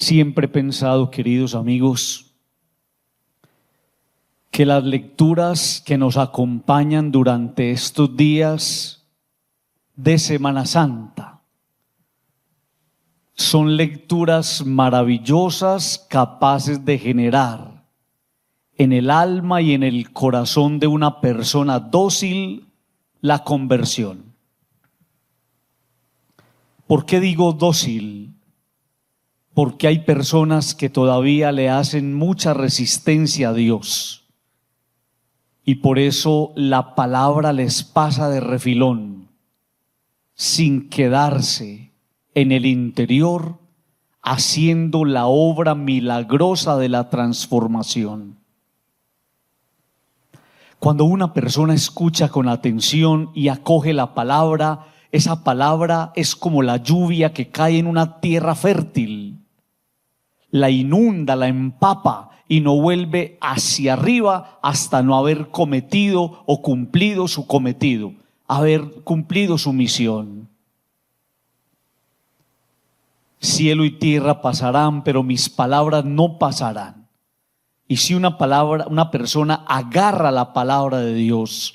Siempre he pensado, queridos amigos, que las lecturas que nos acompañan durante estos días de Semana Santa son lecturas maravillosas, capaces de generar en el alma y en el corazón de una persona dócil la conversión. ¿Por qué digo dócil? Porque hay personas que todavía le hacen mucha resistencia a Dios y por eso la palabra les pasa de refilón sin quedarse en el interior haciendo la obra milagrosa de la transformación. Cuando una persona escucha con atención y acoge la palabra, esa palabra es como la lluvia que cae en una tierra fértil. La inunda, la empapa y no vuelve hacia arriba hasta no haber cometido o cumplido su cometido, haber cumplido su misión. Cielo y tierra pasarán, pero mis palabras no pasarán. Y si una persona agarra la palabra de Dios,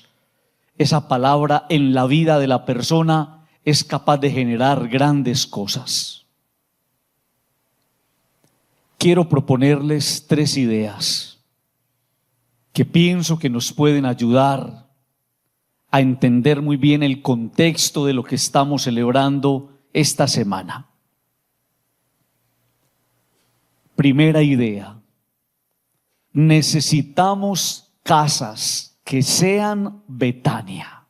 esa palabra en la vida de la persona es capaz de generar grandes cosas. Quiero proponerles 3 ideas que pienso que nos pueden ayudar a entender muy bien el contexto de lo que estamos celebrando esta semana. Primera idea: necesitamos casas que sean Betania.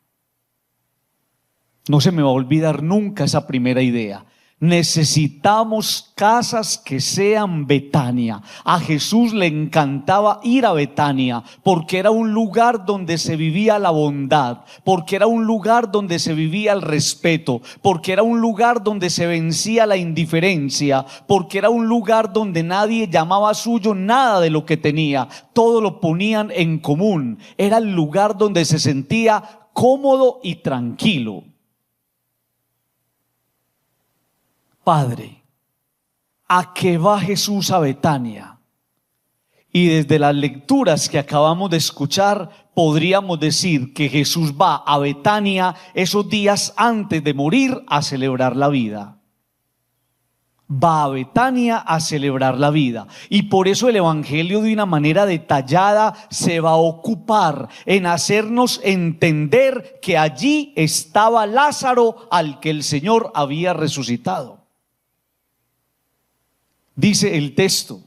No se me va a olvidar nunca esa primera idea. Necesitamos casas que sean Betania. A Jesús le encantaba ir a Betania porque era un lugar donde se vivía la bondad, porque era un lugar donde se vivía el respeto, porque era un lugar donde se vencía la indiferencia, porque era un lugar donde nadie llamaba suyo nada de lo que tenía, todo lo ponían en común. Era el lugar donde se sentía cómodo y tranquilo. Padre, ¿a qué va Jesús a Betania? Y desde las lecturas que acabamos de escuchar, podríamos decir que Jesús va a Betania esos días antes de morir a celebrar la vida. Va a Betania a celebrar la vida. Y por eso el Evangelio de una manera detallada se va a ocupar en hacernos entender que allí estaba Lázaro al que el Señor había resucitado. Dice el texto,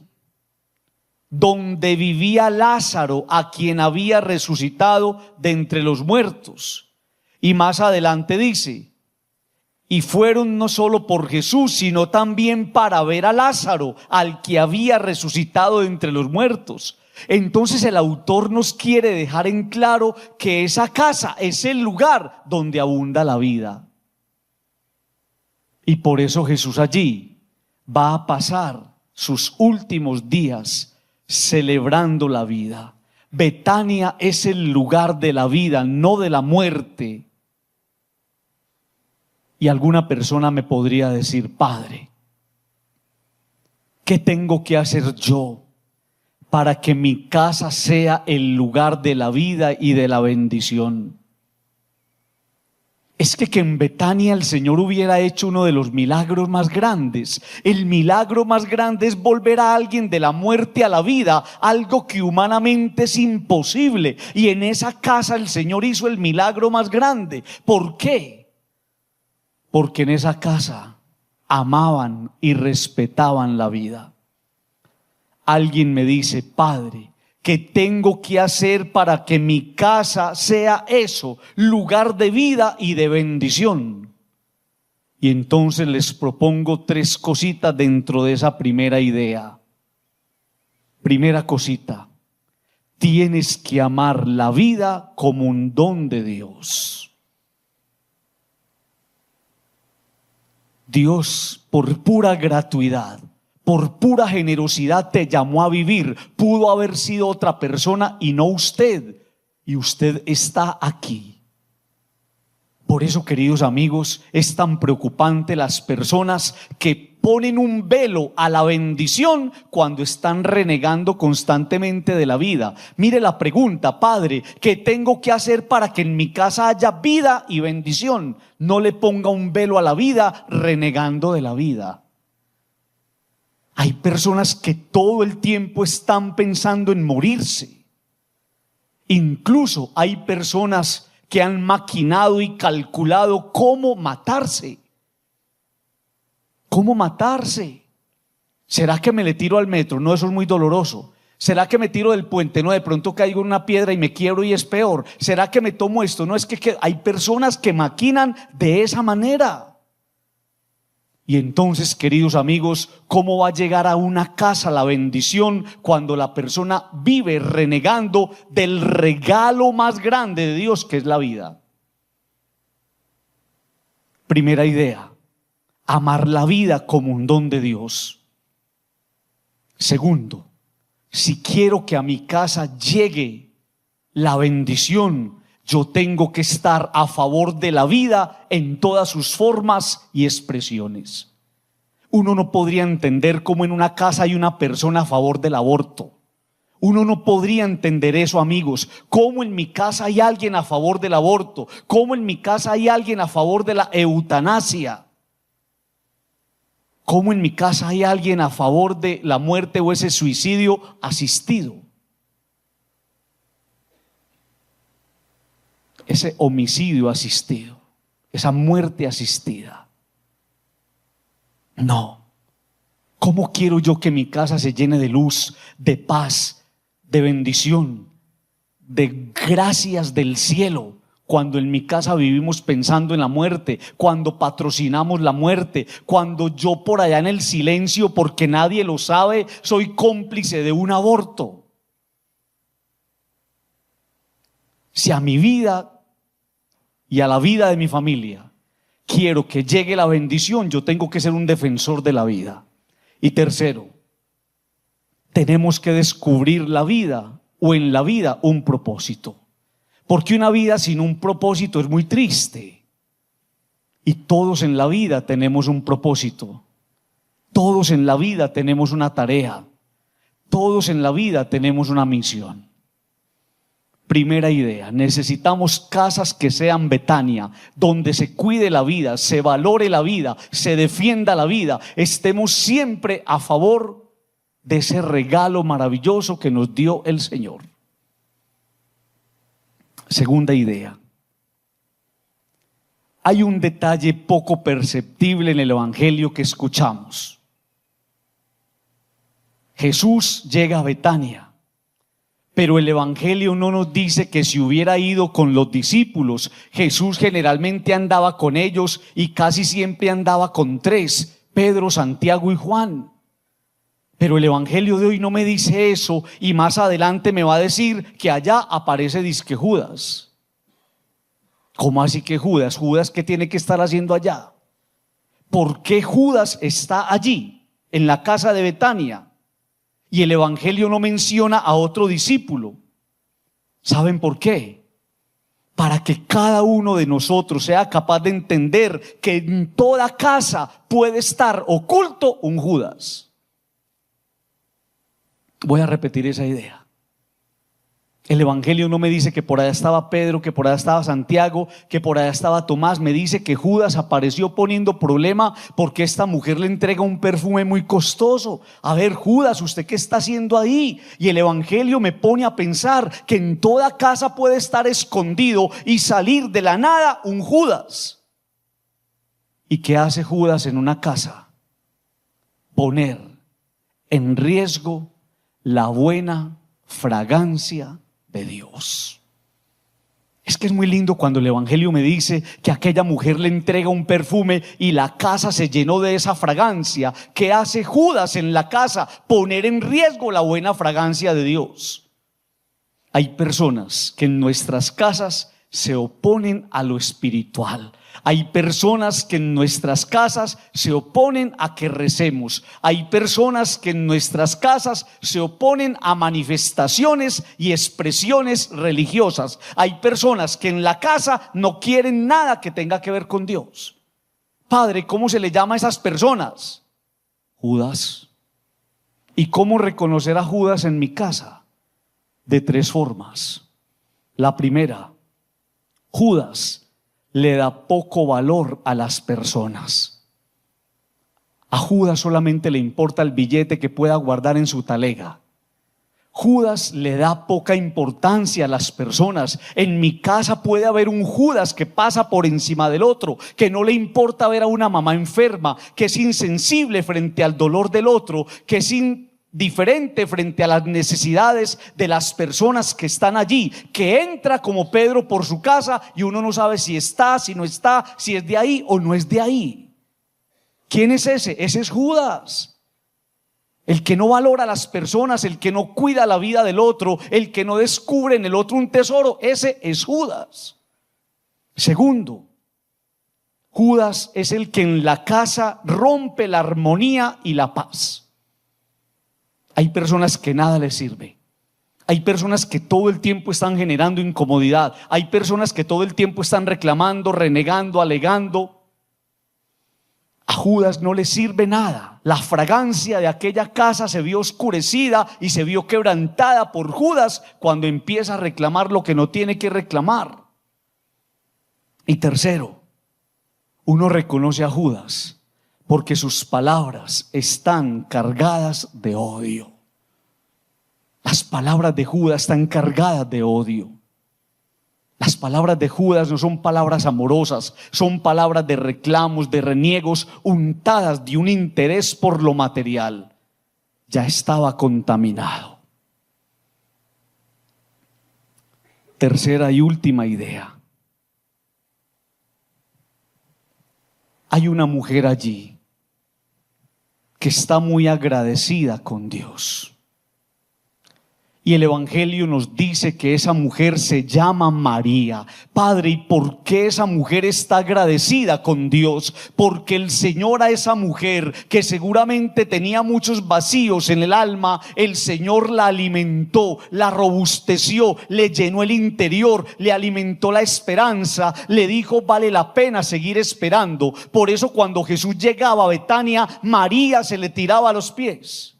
donde vivía Lázaro, a quien había resucitado de entre los muertos. Y más adelante dice, y fueron no solo por Jesús, sino también para ver a Lázaro, al que había resucitado de entre los muertos. Entonces el autor nos quiere dejar en claro que esa casa es el lugar donde abunda la vida. Y por eso Jesús allí va a pasar sus últimos días celebrando la vida. Betania es el lugar de la vida, no de la muerte. Y alguna persona me podría decir, Padre, ¿qué tengo que hacer yo para que mi casa sea el lugar de la vida y de la bendición? Es que en Betania el Señor hubiera hecho uno de los milagros más grandes. El milagro más grande es volver a alguien de la muerte a la vida, algo que humanamente es imposible. Y en esa casa el Señor hizo el milagro más grande. ¿Por qué? Porque en esa casa amaban y respetaban la vida. Alguien me dice, Padre, ¿qué tengo que hacer para que mi casa sea eso, lugar de vida y de bendición? Y entonces les propongo 3 cositas dentro de esa primera idea. Primera cosita, tienes que amar la vida como un don de Dios. Dios, por pura gratuidad, por pura generosidad te llamó a vivir. Pudo haber sido otra persona y no usted. Y usted está aquí. Por eso, queridos amigos, es tan preocupante las personas que ponen un velo a la bendición cuando están renegando constantemente de la vida. Mire la pregunta: Padre, ¿qué tengo que hacer para que en mi casa haya vida y bendición? No le ponga un velo a la vida renegando de la vida. Hay personas que todo el tiempo están pensando en morirse. Incluso hay personas que han maquinado y calculado cómo matarse. ¿Cómo matarse? ¿Será que me le tiro al metro? No, eso es muy doloroso. ¿Será que me tiro del puente? No, de pronto caigo en una piedra y me quiebro y es peor. ¿Será que me tomo esto? No, es que hay personas que maquinan de esa manera. Y entonces, queridos amigos, ¿cómo va a llegar a una casa la bendición cuando la persona vive renegando del regalo más grande de Dios, que es la vida? Primera idea: amar la vida como un don de Dios. Segundo, si quiero que a mi casa llegue la bendición, yo tengo que estar a favor de la vida en todas sus formas y expresiones. Uno no podría entender cómo en una casa hay una persona a favor del aborto. Uno no podría entender eso, amigos. Cómo en mi casa hay alguien a favor del aborto. Cómo en mi casa hay alguien a favor de la eutanasia. Cómo en mi casa hay alguien a favor de la muerte o ese suicidio asistido. Ese homicidio asistido, esa muerte asistida. No. ¿Cómo quiero yo que mi casa se llene de luz, de paz, de bendición, de gracias del cielo, cuando en mi casa vivimos pensando en la muerte, cuando patrocinamos la muerte, cuando yo por allá en el silencio, porque nadie lo sabe, soy cómplice de un aborto? Si a mi vida y a la vida de mi familia quiero que llegue la bendición, yo tengo que ser un defensor de la vida. Y tercero, tenemos que descubrir la vida, o en la vida un propósito. Porque una vida sin un propósito es muy triste. Y todos en la vida tenemos un propósito. Todos en la vida tenemos una tarea. Todos en la vida tenemos una misión. Primera idea: necesitamos casas que sean Betania, donde se cuide la vida, se valore la vida, se defienda la vida, estemos siempre a favor de ese regalo maravilloso que nos dio el Señor. Segunda idea: hay un detalle poco perceptible en el evangelio que escuchamos. Jesús llega a Betania, pero el evangelio no nos dice que si hubiera ido con los discípulos. Jesús generalmente andaba con ellos y casi siempre andaba con tres: Pedro, Santiago y Juan. Pero el evangelio de hoy no me dice eso, y más adelante me va a decir que allá aparece dizque Judas. ¿Cómo así que Judas? ¿Judas qué tiene que estar haciendo allá? ¿Por qué Judas está allí, en la casa de Betania? Y el evangelio no menciona a otro discípulo. ¿Saben por qué? Para que cada uno de nosotros sea capaz de entender que en toda casa puede estar oculto un Judas. Voy a repetir esa idea. El evangelio no me dice que por allá estaba Pedro, que por allá estaba Santiago, que por allá estaba Tomás. Me dice que Judas apareció poniendo problema porque esta mujer le entrega un perfume muy costoso. A ver, Judas, ¿usted qué está haciendo ahí? Y el evangelio me pone a pensar que en toda casa puede estar escondido y salir de la nada un Judas. ¿Y qué hace Judas en una casa? Poner en riesgo la buena fragancia de Dios. Es que es muy lindo cuando el evangelio me dice que aquella mujer le entrega un perfume y la casa se llenó de esa fragancia. ¿Qué hace Judas en la casa? Poner en riesgo la buena fragancia de Dios. Hay personas que en nuestras casas se oponen a lo espiritual. Hay personas que en nuestras casas se oponen a que recemos. Hay personas que en nuestras casas se oponen a manifestaciones y expresiones religiosas. Hay personas que en la casa no quieren nada que tenga que ver con Dios. Padre, ¿cómo se le llama a esas personas? Judas. ¿Y cómo reconocer a Judas en mi casa? De 3 formas. La primera, Judas le da poco valor a las personas. A Judas solamente le importa el billete que pueda guardar en su talega. Judas le da poca importancia a las personas. En mi casa puede haber un Judas que pasa por encima del otro, que no le importa ver a una mamá enferma, que es insensible frente al dolor del otro, que es indiferente frente a las necesidades de las personas que están allí, que entra como Pedro por su casa y uno no sabe si está, si no está, si es de ahí o no es de ahí. ¿Quién es ese? Ese es Judas. El que no valora a las personas, el que no cuida la vida del otro, el que no descubre en el otro un tesoro, ese es Judas. Segundo, Judas es el que en la casa rompe la armonía y la paz. Hay personas que nada les sirve. Hay personas que todo el tiempo están generando incomodidad. Hay personas que todo el tiempo están reclamando, renegando, alegando. A Judas no le sirve nada. La fragancia de aquella casa se vio oscurecida y se vio quebrantada por Judas cuando empieza a reclamar lo que no tiene que reclamar. Y tercero, uno reconoce a Judas porque sus palabras están cargadas de odio. Las palabras de Judas están cargadas de odio. Las palabras de Judas no son palabras amorosas, son palabras de reclamos, de reniegos, untadas de un interés por lo material. Ya estaba contaminado. Tercera y última idea. Hay una mujer allí que está muy agradecida con Dios. Y el Evangelio nos dice que esa mujer se llama María. Padre, ¿y por qué esa mujer está agradecida con Dios? Porque el Señor a esa mujer, que seguramente tenía muchos vacíos en el alma, el Señor la alimentó, la robusteció, le llenó el interior, le alimentó la esperanza, le dijo vale la pena seguir esperando. Por eso cuando Jesús llegaba a Betania, María se le tiraba a los pies.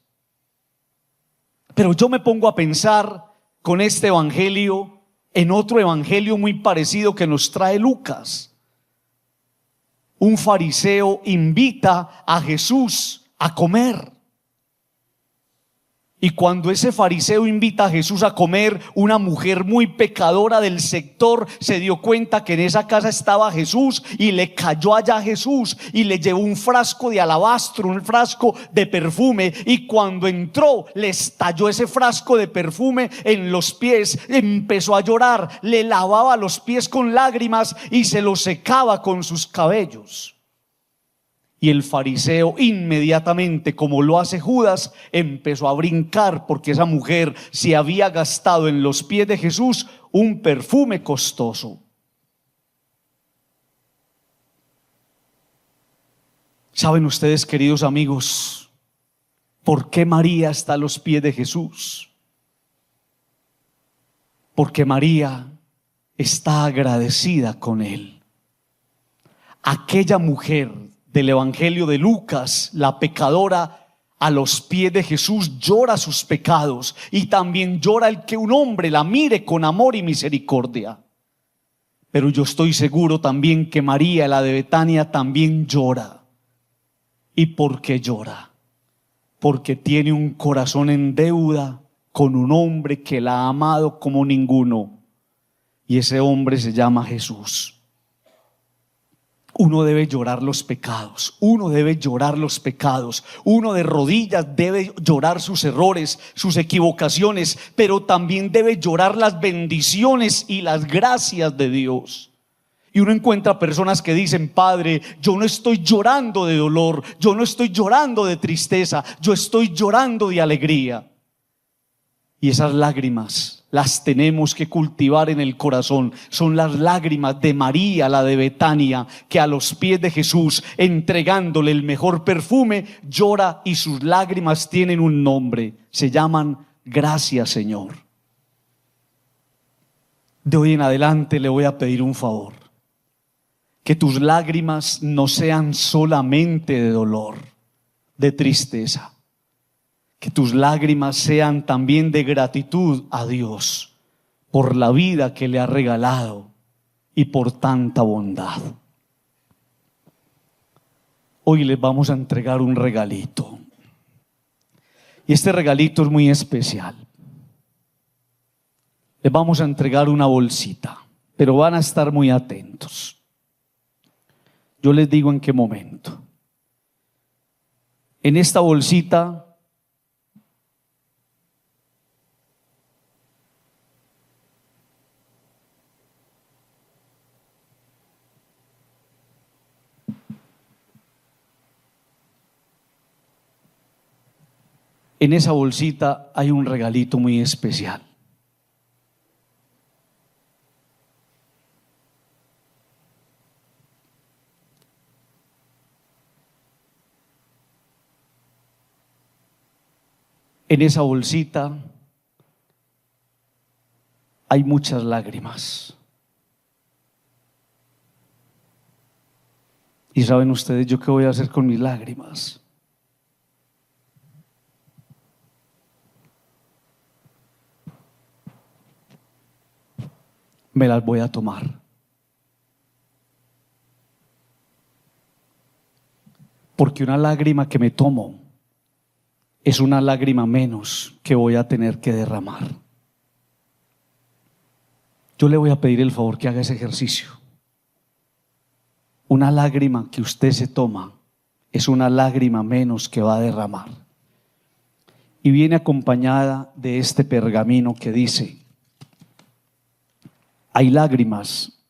Pero yo me pongo a pensar con este evangelio en otro evangelio muy parecido que nos trae Lucas. Un fariseo invita a Jesús a comer. Y cuando ese fariseo invita a Jesús a comer, una mujer muy pecadora del sector se dio cuenta que en esa casa estaba Jesús y le cayó allá a Jesús y le llevó un frasco de alabastro, un frasco de perfume, y cuando entró le estalló ese frasco de perfume en los pies, empezó a llorar, le lavaba los pies con lágrimas y se los secaba con sus cabellos. Y el fariseo inmediatamente, como lo hace Judas, empezó a brincar porque esa mujer se había gastado en los pies de Jesús un perfume costoso. ¿Saben ustedes, queridos amigos, por qué María está a los pies de Jesús? Porque María está agradecida con él. Aquella mujer del Evangelio de Lucas, la pecadora, a los pies de Jesús llora sus pecados y también llora el que un hombre la mire con amor y misericordia. Pero yo estoy seguro también que María, la de Betania, también llora. ¿Y por qué llora? Porque tiene un corazón en deuda con un hombre que la ha amado como ninguno, y ese hombre se llama Jesús. Uno debe llorar los pecados, uno debe llorar los pecados, uno de rodillas debe llorar sus errores, sus equivocaciones, pero también debe llorar las bendiciones y las gracias de Dios. Y uno encuentra personas que dicen: Padre, yo no estoy llorando de dolor, yo no estoy llorando de tristeza, yo estoy llorando de alegría. Y esas lágrimas las tenemos que cultivar en el corazón. Son las lágrimas de María, la de Betania, que a los pies de Jesús, entregándole el mejor perfume, llora, y sus lágrimas tienen un nombre. Se llaman gracias, Señor. De hoy en adelante le voy a pedir un favor: que tus lágrimas no sean solamente de dolor, de tristeza. Que tus lágrimas sean también de gratitud a Dios por la vida que le ha regalado y por tanta bondad. Hoy les vamos a entregar un regalito. Y este regalito es muy especial. Les vamos a entregar una bolsita, pero van a estar muy atentos. Yo les digo en qué momento. En esta bolsita hay un regalito muy especial. En esa bolsita hay muchas lágrimas. ¿Y saben ustedes yo qué voy a hacer con mis lágrimas? Me las voy a tomar. Porque una lágrima que me tomo es una lágrima menos que voy a tener que derramar. Yo le voy a pedir el favor que haga ese ejercicio. Una lágrima que usted se toma es una lágrima menos que va a derramar. Y viene acompañada de este pergamino que dice: hay lágrimas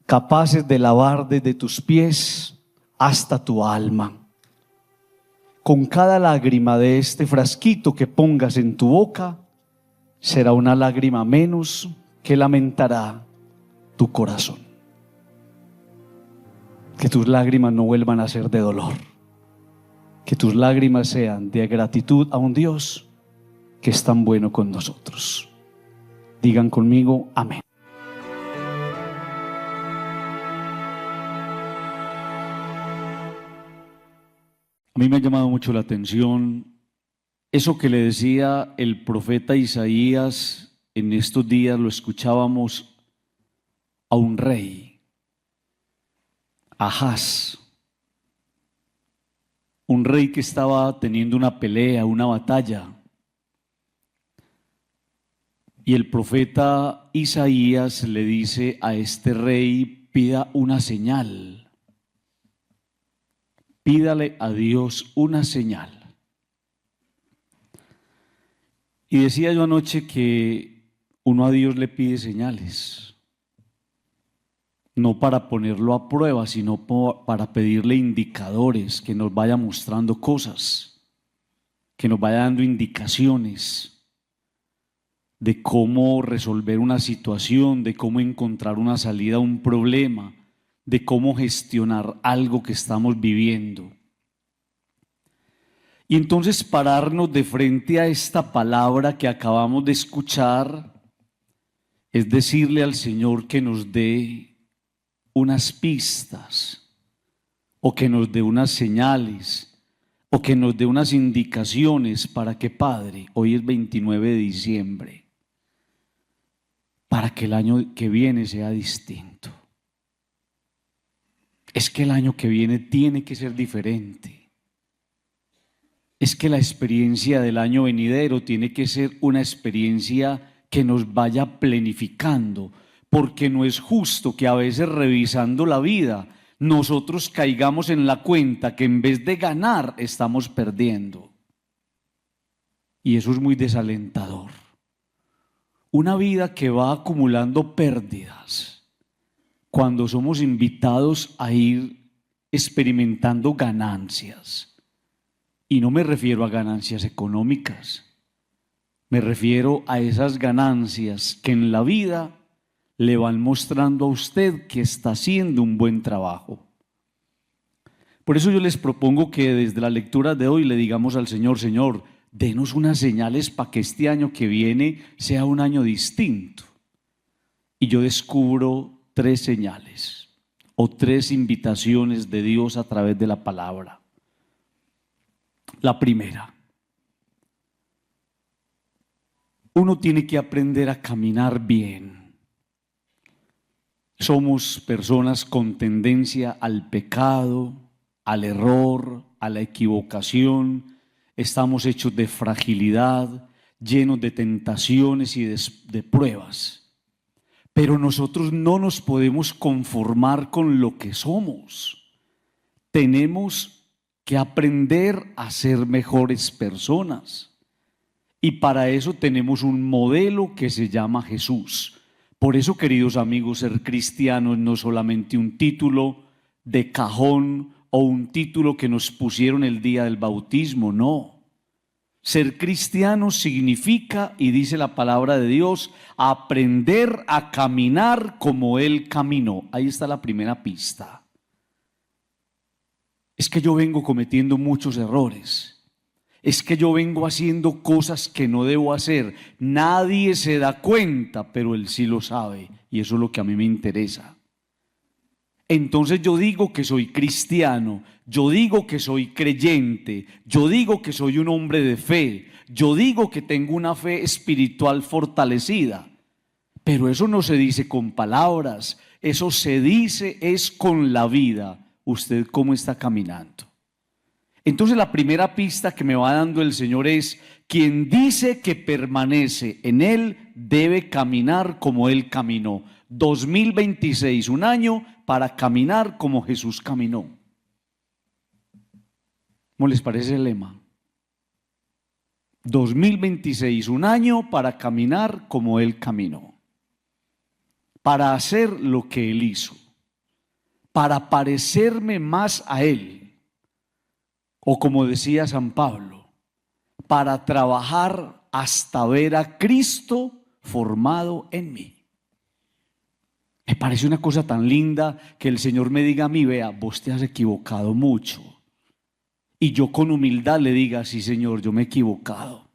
capaces de lavar desde tus pies hasta tu alma. Con cada lágrima de este frasquito que pongas en tu boca, será una lágrima menos que lamentará tu corazón. Que tus lágrimas no vuelvan a ser de dolor. Que tus lágrimas sean de gratitud a un Dios que es tan bueno con nosotros. Digan conmigo, amén. A mí me ha llamado mucho la atención eso que le decía el profeta Isaías. En estos días lo escuchábamos a un rey, Ahaz, un rey que estaba teniendo una pelea, una batalla. Y el profeta Isaías le dice a este rey: pida una señal. Pídale a Dios una señal. Y decía yo anoche que uno a Dios le pide señales, no para ponerlo a prueba, sino para pedirle indicadores, que nos vaya mostrando cosas, que nos vaya dando indicaciones de cómo resolver una situación, de cómo encontrar una salida a un problema, de cómo gestionar algo que estamos viviendo. Y entonces pararnos de frente a esta palabra que acabamos de escuchar es decirle al Señor que nos dé unas pistas, o que nos dé unas señales, o que nos dé unas indicaciones para que, Padre, hoy es 29 de diciembre, para que el año que viene sea distinto. Es que el año que viene tiene que ser diferente. Es que la experiencia del año venidero tiene que ser una experiencia que nos vaya planificando, porque no es justo que a veces, revisando la vida, nosotros caigamos en la cuenta que en vez de ganar estamos perdiendo. Y eso es muy desalentador. Una vida que va acumulando pérdidas, cuando somos invitados a ir experimentando ganancias. Y no me refiero a ganancias económicas, me refiero a esas ganancias que en la vida le van mostrando a usted que está haciendo un buen trabajo. Por eso yo les propongo que desde la lectura de hoy le digamos al Señor: Señor, denos unas señales para que este año que viene sea un año distinto. Y yo descubro 3 señales o 3 invitaciones de Dios a través de la palabra. La primera, uno tiene que aprender a caminar bien. Somos personas con tendencia al pecado, al error, a la equivocación. Estamos hechos de fragilidad, llenos de tentaciones y de pruebas. Pero nosotros no nos podemos conformar con lo que somos. Tenemos que aprender a ser mejores personas. Y para eso tenemos un modelo que se llama Jesús. Por eso, queridos amigos, ser cristiano no es solamente un título de cajón o un título que nos pusieron el día del bautismo, no. Ser cristiano significa, y dice la palabra de Dios, aprender a caminar como Él caminó. Ahí está la primera pista. Es que yo vengo cometiendo muchos errores. Es que yo vengo haciendo cosas que no debo hacer. Nadie se da cuenta, pero Él sí lo sabe. Y eso es lo que a mí me interesa. Entonces yo digo que soy cristiano, yo digo que soy creyente, yo digo que soy un hombre de fe, yo digo que tengo una fe espiritual fortalecida. Pero eso no se dice con palabras, eso se dice es con la vida. ¿Usted cómo está caminando? Entonces la primera pista que me va dando el Señor es: quien dice que permanece en Él debe caminar como Él caminó. 2026, un año para caminar como Jesús caminó. ¿Cómo les parece el lema? 2026, un año para caminar como Él caminó. Para hacer lo que Él hizo. Para parecerme más a Él. O como decía San Pablo, para trabajar hasta ver a Cristo formado en mí. Me parece una cosa tan linda que el Señor me diga a mí: vea, vos te has equivocado mucho. Y yo con humildad le diga: sí, Señor, yo me he equivocado.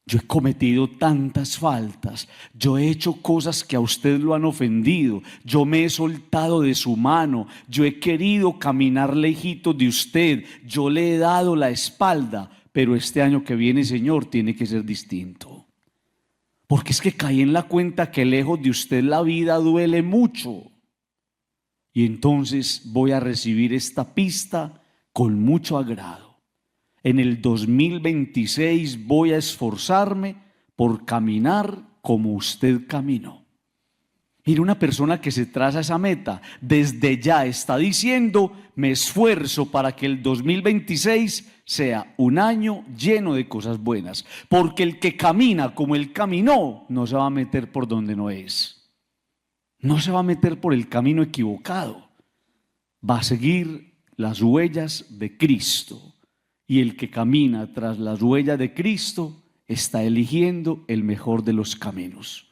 Yo he cometido tantas faltas, yo he hecho cosas que a usted lo han ofendido, yo me he soltado de su mano, yo he querido caminar lejitos de usted, yo le he dado la espalda, pero este año que viene, Señor, tiene que ser distinto. Porque es que caí en la cuenta que lejos de usted la vida duele mucho. Y entonces voy a recibir esta pista con mucho agrado. En el 2026 voy a esforzarme por caminar como usted caminó. Mire, una persona que se traza esa meta, desde ya está diciendo: me esfuerzo para que el 2026 sea un año lleno de cosas buenas. Porque el que camina como él caminó, no se va a meter por donde no es. No se va a meter por el camino equivocado. Va a seguir las huellas de Cristo. Y el que camina tras las huellas de Cristo está eligiendo el mejor de los caminos.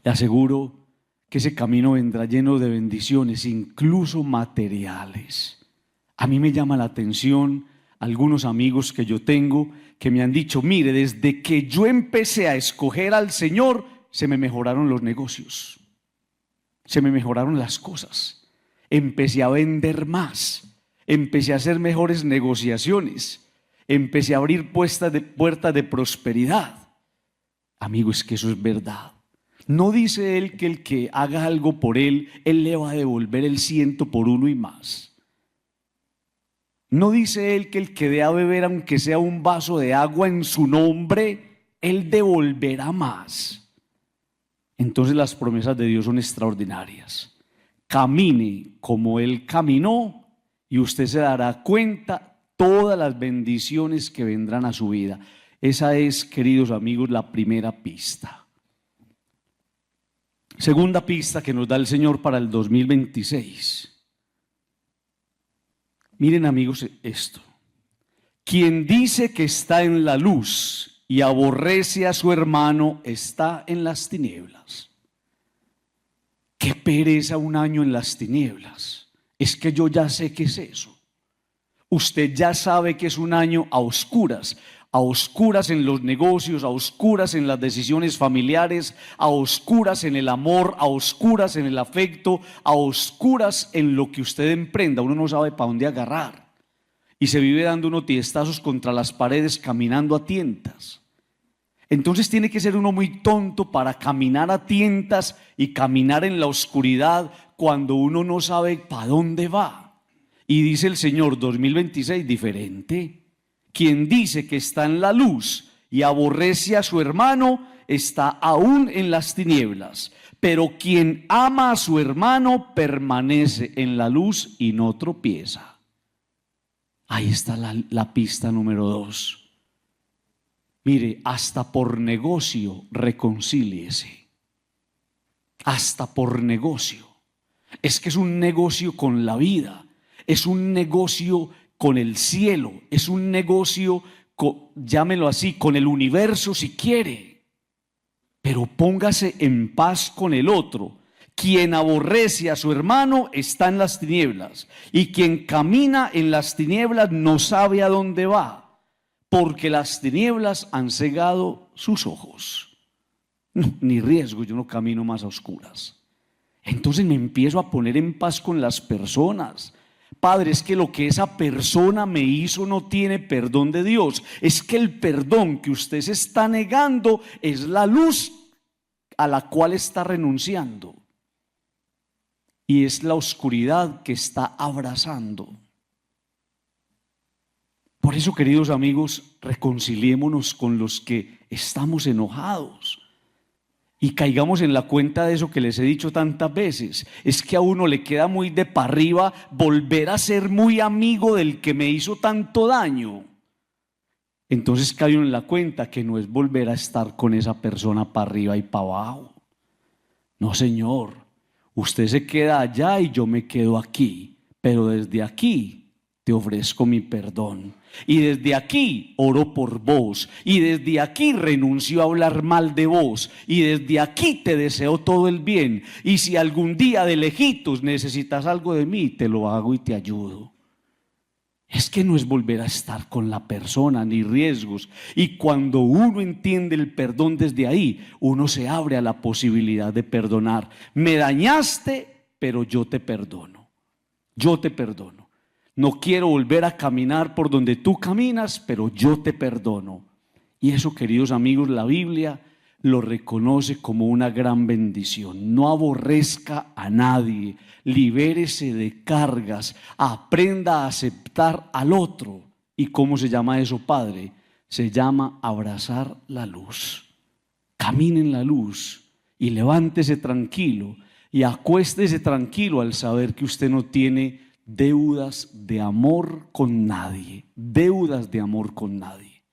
Le aseguro que ese camino vendrá lleno de bendiciones, incluso materiales. A mí me llama la atención algunos amigos que yo tengo que me han dicho: mire, desde que yo empecé a escoger al Señor, se me mejoraron los negocios, se me mejoraron las cosas, empecé a vender más. Empecé a hacer mejores negociaciones. Empecé a abrir puertas de prosperidad. Amigo, es que eso es verdad. No dice Él que el que haga algo por Él, Él le va a devolver el 100 por 1 y más. No dice Él que el que dé a beber, aunque sea un vaso de agua en su nombre, Él devolverá más. Entonces las promesas de Dios son extraordinarias. Camine como Él caminó, y usted se dará cuenta todas las bendiciones que vendrán a su vida. Esa es, queridos amigos, la primera pista. Segunda pista que nos da el Señor para el 2026. Miren, amigos, esto. Quien dice que está en la luz y aborrece a su hermano está en las tinieblas. Qué pereza un año en las tinieblas. Es que yo ya sé qué es eso. Usted ya sabe que es un año a oscuras en los negocios, a oscuras en las decisiones familiares, a oscuras en el amor, a oscuras en el afecto, a oscuras en lo que usted emprenda. Uno no sabe para dónde agarrar. y se vive dando unos tiestazos contra las paredes caminando a tientas. Entonces tiene que ser uno muy tonto para caminar a tientas y caminar en la oscuridad cuando uno no sabe para dónde va. Y dice el Señor 2026 diferente. Quien dice que está en la luz y aborrece a su hermano está aún en las tinieblas. Pero quien ama a su hermano permanece en la luz y no tropieza. Ahí está la pista número 2. Mire, hasta por negocio reconcíliese. Hasta por negocio. Es que es un negocio con la vida. Es un negocio con el cielo. Es un negocio, llámelo así, con el universo si quiere. Pero póngase en paz con el otro. Quien aborrece a su hermano está en las tinieblas. Y quien camina en las tinieblas no sabe a dónde va. Porque las tinieblas han cegado sus ojos. No, ni riesgo, yo no camino más a oscuras. Entonces me empiezo a poner en paz con las personas. Padre, es que lo que esa persona me hizo no tiene perdón de Dios. Es que el perdón que usted se está negando es la luz a la cual está renunciando. Y es la oscuridad que está abrazando. Por eso, queridos amigos, reconciliémonos con los que estamos enojados y caigamos en la cuenta de eso que les he dicho tantas veces. Es que a uno le queda muy de para arriba volver a ser muy amigo del que me hizo tanto daño. Entonces caigo en la cuenta que no es volver a estar con esa persona para arriba y para abajo. No, Señor, usted se queda allá y yo me quedo aquí, pero desde aquí te ofrezco mi perdón. Y desde aquí oro por vos. Y desde aquí renuncio a hablar mal de vos. Y desde aquí te deseo todo el bien. Y si algún día de lejitos necesitas algo de mí, te lo hago y te ayudo. Es que no es volver a estar con la persona ni riesgos. Y cuando uno entiende el perdón desde ahí, uno se abre a la posibilidad de perdonar. Me dañaste, pero yo te perdono. Yo te perdono. No quiero volver a caminar por donde tú caminas, pero yo te perdono. Y eso, queridos amigos, la Biblia lo reconoce como una gran bendición. No aborrezca a nadie, libérese de cargas, aprenda a aceptar al otro. ¿Y cómo se llama eso, Padre? Se llama abrazar la luz. Camine en la luz y levántese tranquilo y acuéstese tranquilo al saber que usted no tiene deudas de amor con nadie, deudas de amor con nadie.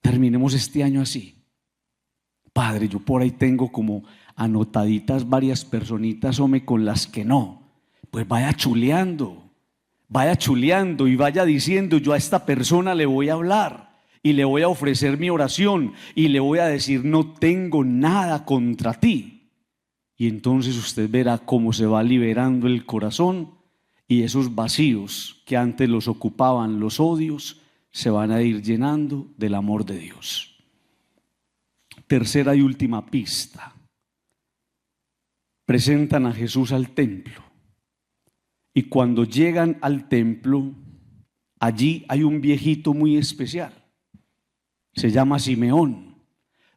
Terminemos este año así. Padre, yo por ahí tengo como anotaditas varias personitas, hombre, con las que no. Pues vaya chuleando y vaya diciendo: yo a esta persona le voy a hablar y le voy a ofrecer mi oración y le voy a decir: no tengo nada contra ti. Y entonces usted verá cómo se va liberando el corazón. Y esos vacíos que antes los ocupaban los odios se van a ir llenando del amor de Dios. Tercera y última pista. Presentan a Jesús al templo. Y cuando llegan al templo, allí hay un viejito muy especial. Se llama Simeón.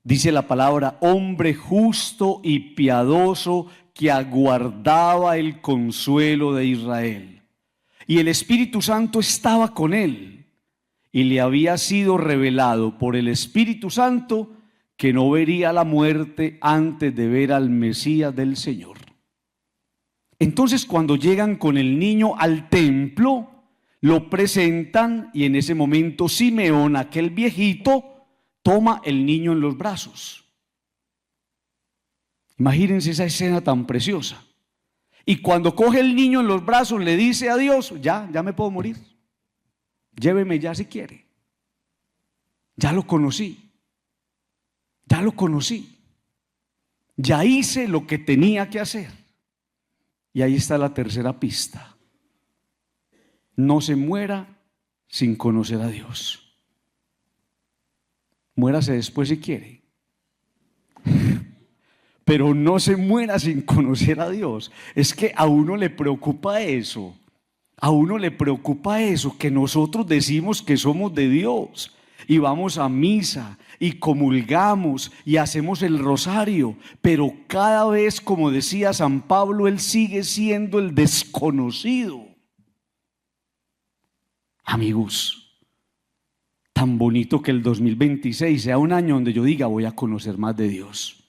Dice la palabra: hombre justo y piadoso, que aguardaba el consuelo de Israel. Y el Espíritu Santo estaba con él, y le había sido revelado por el Espíritu Santo que no vería la muerte antes de ver al Mesías del Señor. Entonces, cuando llegan con el niño al templo, lo presentan, y en ese momento Simeón, aquel viejito, toma el niño en los brazos. Imagínense esa escena tan preciosa. Y cuando coge el niño en los brazos, le dice a Dios: ya me puedo morir. Lléveme ya si quiere. Ya lo conocí. Ya hice lo que tenía que hacer. Y ahí está la tercera pista. No se muera sin conocer a Dios. Muérase después si quiere. Pero no se muera sin conocer a Dios. Es que a uno le preocupa eso. A uno le preocupa eso, que nosotros decimos que somos de Dios y vamos a misa y comulgamos y hacemos el rosario, pero cada vez, como decía San Pablo, él sigue siendo el desconocido. Amigos, tan bonito que el 2026 sea un año donde yo diga voy a conocer más de Dios.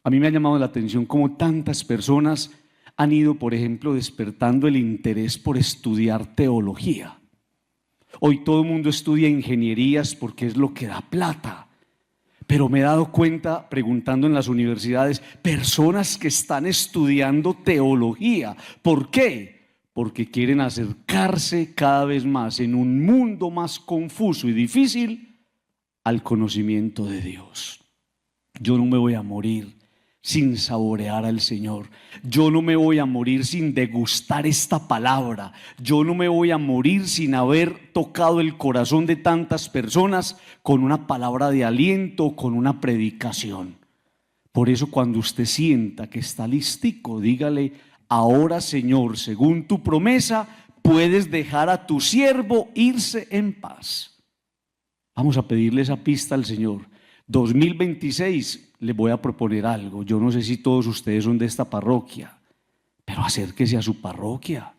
A mí me ha llamado la atención cómo tantas personas han ido, por ejemplo, despertando el interés por estudiar teología. Hoy todo el mundo estudia ingenierías porque es lo que da plata. Pero me he dado cuenta, preguntando en las universidades, personas que están estudiando teología. ¿Por qué? Porque quieren acercarse cada vez más en un mundo más confuso y difícil al conocimiento de Dios. Yo no me voy a morir sin saborear al Señor. Yo no me voy a morir sin degustar esta palabra. Yo no me voy a morir sin haber tocado el corazón de tantas personas con una palabra de aliento, con una predicación. Por eso, cuando usted sienta que está listico, dígale: ahora, Señor, según tu promesa, puedes dejar a tu siervo irse en paz. Vamos a pedirle esa pista al Señor. 2026 les voy a proponer algo. Yo no sé si todos ustedes son de esta parroquia, pero acérquese a su parroquia,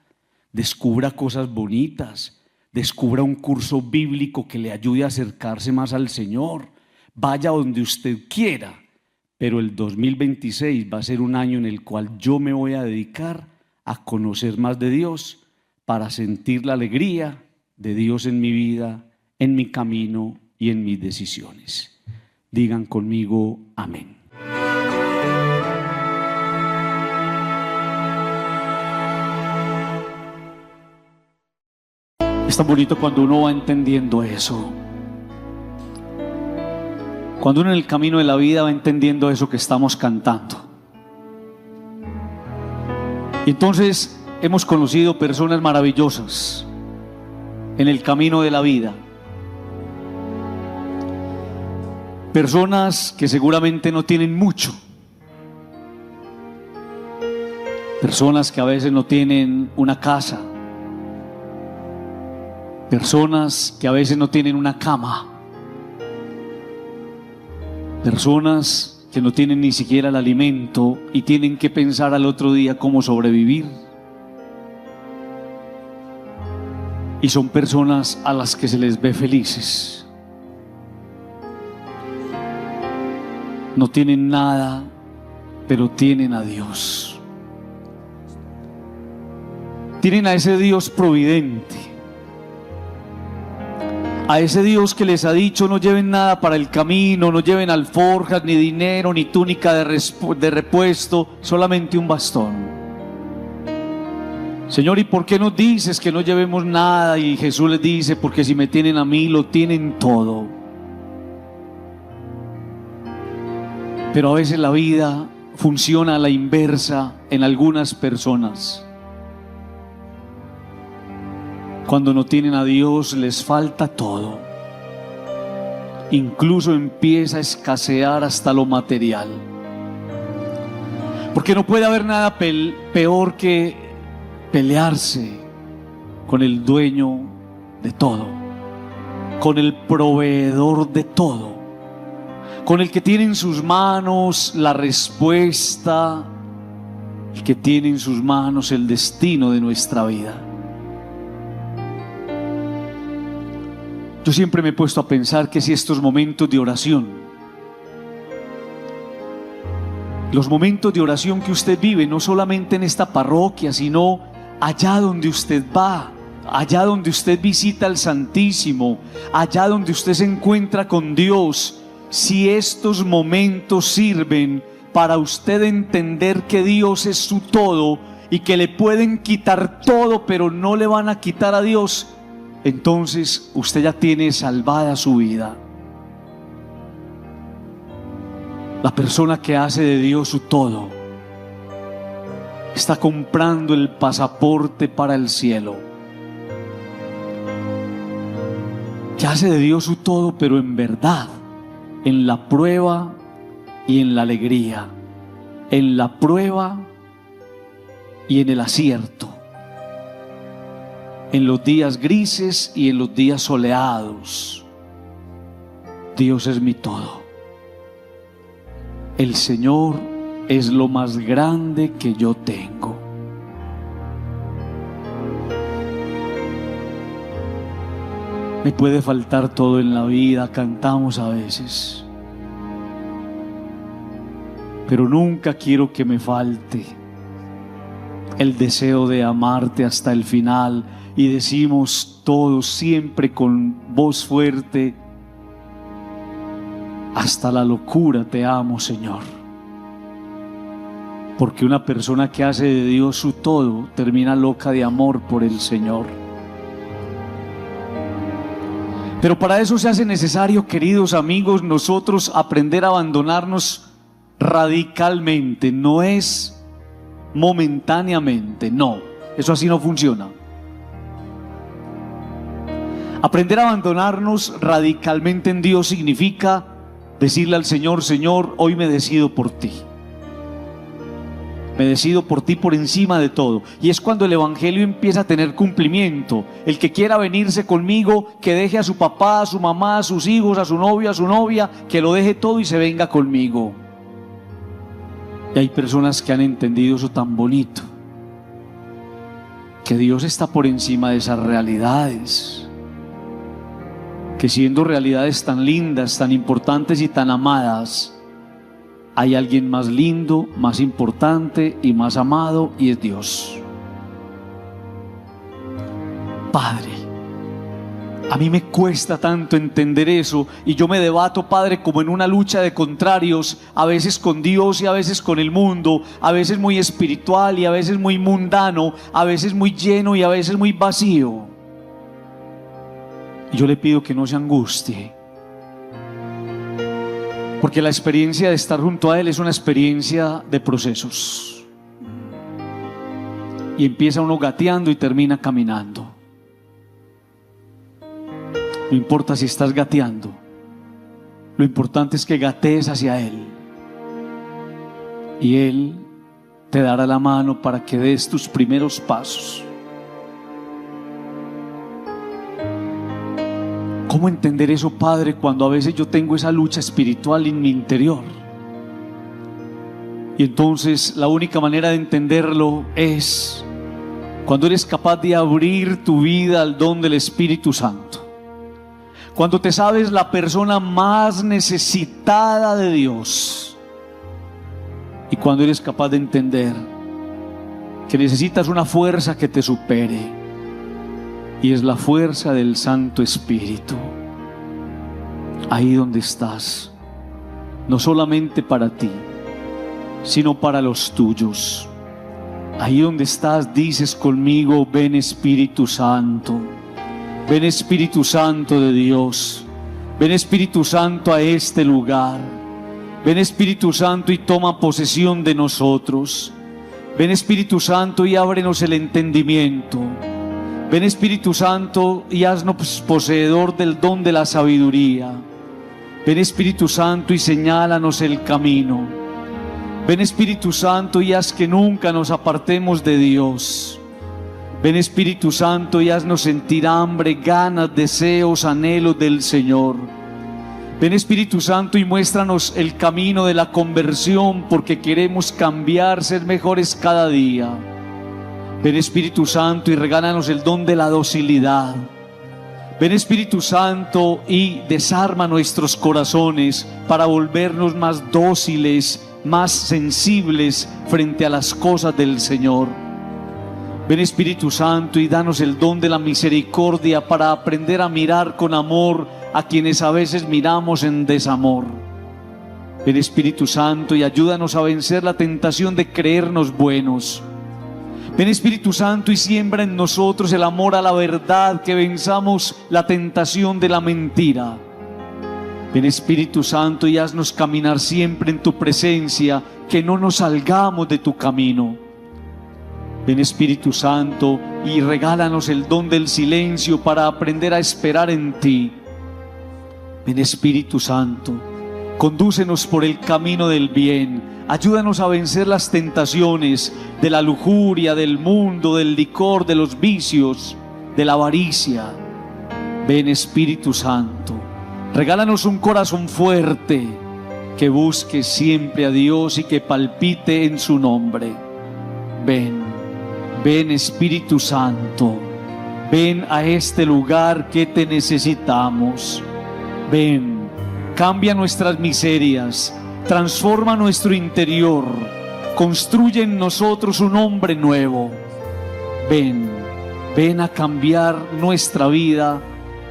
descubra cosas bonitas, descubra un curso bíblico que le ayude a acercarse más al Señor. Vaya donde usted quiera, pero el 2026 va a ser un año en el cual yo me voy a dedicar a conocer más de Dios, para sentir la alegría de Dios en mi vida, en mi camino y en mis decisiones. Digan conmigo amén. Es tan bonito cuando uno va entendiendo eso. Cuando uno en el camino de la vida va entendiendo eso que estamos cantando. Y entonces hemos conocido personas maravillosas en el camino de la vida. Personas que seguramente no tienen mucho. Personas que a veces no tienen una casa. Personas que a veces no tienen una cama. Personas que no tienen ni siquiera el alimento y tienen que pensar al otro día cómo sobrevivir. Y son personas a las que se les ve felices. No tienen nada, pero tienen a Dios. Tienen a ese Dios providente, a ese Dios que les ha dicho: no lleven nada para el camino, no lleven alforjas, ni dinero, ni túnica de repuesto, solamente un bastón. Señor, ¿y por qué nos dices que no llevemos nada? Y Jesús les dice: porque si me tienen a mí, lo tienen todo. Pero a veces la vida funciona a la inversa en algunas personas. Cuando no tienen a Dios, les falta todo. Incluso empieza a escasear hasta lo material. Porque no puede haber nada peor que pelearse con el dueño de todo, con el proveedor de todo, con el que tiene en sus manos la respuesta, el que tiene en sus manos el destino de nuestra vida. Yo siempre me he puesto a pensar que si estos momentos de oración, los momentos de oración que usted vive, no solamente en esta parroquia, sino allá donde usted va, allá donde usted visita al Santísimo, allá donde usted se encuentra con Dios, si estos momentos sirven para usted entender que Dios es su todo y que le pueden quitar todo, pero no le van a quitar a Dios, entonces usted ya tiene salvada su vida. La persona que hace de Dios su todo está comprando el pasaporte para el cielo. Que hace de Dios su todo, pero en verdad, en la prueba y en la alegría, en la prueba y en el acierto. en los días grises y en los días soleados. Dios es mi todo. El Señor es lo más grande que yo tengo. Me puede faltar todo en la vida, cantamos a veces, pero nunca quiero que me falte el deseo de amarte hasta el final. Y decimos todos siempre con voz fuerte: hasta la locura te amo, Señor. Porque una persona que hace de Dios su todo termina loca de amor por el Señor. Pero para eso se hace necesario, queridos amigos, nosotros aprender a abandonarnos radicalmente. No es momentáneamente, no, eso así no funciona. Aprender a abandonarnos radicalmente en Dios significa decirle al Señor: Señor, hoy me decido por ti. Me decido por ti por encima de todo. Y es cuando el evangelio empieza a tener cumplimiento. El que quiera venirse conmigo, que deje a su papá, a su mamá, a sus hijos, a su novio, a su novia, que lo deje todo y se venga conmigo. Y hay personas que han entendido eso tan bonito, que Dios está por encima de esas realidades, que siendo realidades tan lindas, tan importantes y tan amadas, hay alguien más lindo, más importante y más amado, y es Dios. Padre, a mí me cuesta tanto entender eso, y yo me debato, Padre, como en una lucha de contrarios, a veces con Dios y a veces con el mundo, a veces muy espiritual y a veces muy mundano, a veces muy lleno y a veces muy vacío. Y yo le pido que no se angustie, porque la experiencia de estar junto a Él es una experiencia de procesos. Y empieza uno gateando y termina caminando. No importa si estás gateando, lo importante es que gatees hacia Él. Y Él te dará la mano para que des tus primeros pasos. ¿Cómo entender eso, Padre, cuando a veces yo tengo esa lucha espiritual en mi interior? Y entonces la única manera de entenderlo es cuando eres capaz de abrir tu vida al don del Espíritu Santo. Cuando te sabes la persona más necesitada de Dios. Y cuando eres capaz de entender que necesitas una fuerza que te supere. Y es la fuerza del Santo Espíritu. Ahí donde estás, no solamente para ti, sino para los tuyos. Ahí donde estás, dices conmigo: ven Espíritu Santo. Ven Espíritu Santo de Dios. Ven Espíritu Santo a este lugar. Ven Espíritu Santo y toma posesión de nosotros. Ven Espíritu Santo y ábrenos el entendimiento. Ven Espíritu Santo y haznos poseedor del don de la sabiduría. Ven Espíritu Santo y señálanos el camino. Ven Espíritu Santo y haz que nunca nos apartemos de Dios. Ven Espíritu Santo y haznos sentir hambre, ganas, deseos, anhelos del Señor. Ven Espíritu Santo y muéstranos el camino de la conversión, porque queremos cambiar, ser mejores cada día. Ven Espíritu Santo y regálanos el don de la docilidad. Ven Espíritu Santo y desarma nuestros corazones para volvernos más dóciles, más sensibles frente a las cosas del Señor. Ven Espíritu Santo y danos el don de la misericordia para aprender a mirar con amor a quienes a veces miramos en desamor. Ven Espíritu Santo y ayúdanos a vencer la tentación de creernos buenos. Ven Espíritu Santo y siembra en nosotros el amor a la verdad, que venzamos la tentación de la mentira. Ven Espíritu Santo y haznos caminar siempre en tu presencia, que no nos salgamos de tu camino. Ven Espíritu Santo y regálanos el don del silencio para aprender a esperar en ti. Ven Espíritu Santo, condúcenos por el camino del bien. Ayúdanos a vencer las tentaciones de la lujuria, del mundo, del licor, de los vicios. de la avaricia. Ven, Espíritu Santo, regálanos un corazón fuerte que busque siempre a Dios y que palpite en su nombre. Ven, ven, Espíritu Santo, ven a este lugar que te necesitamos. Ven, cambia nuestras miserias, transforma nuestro interior, construye en nosotros un hombre nuevo. Ven, ven a cambiar nuestra vida,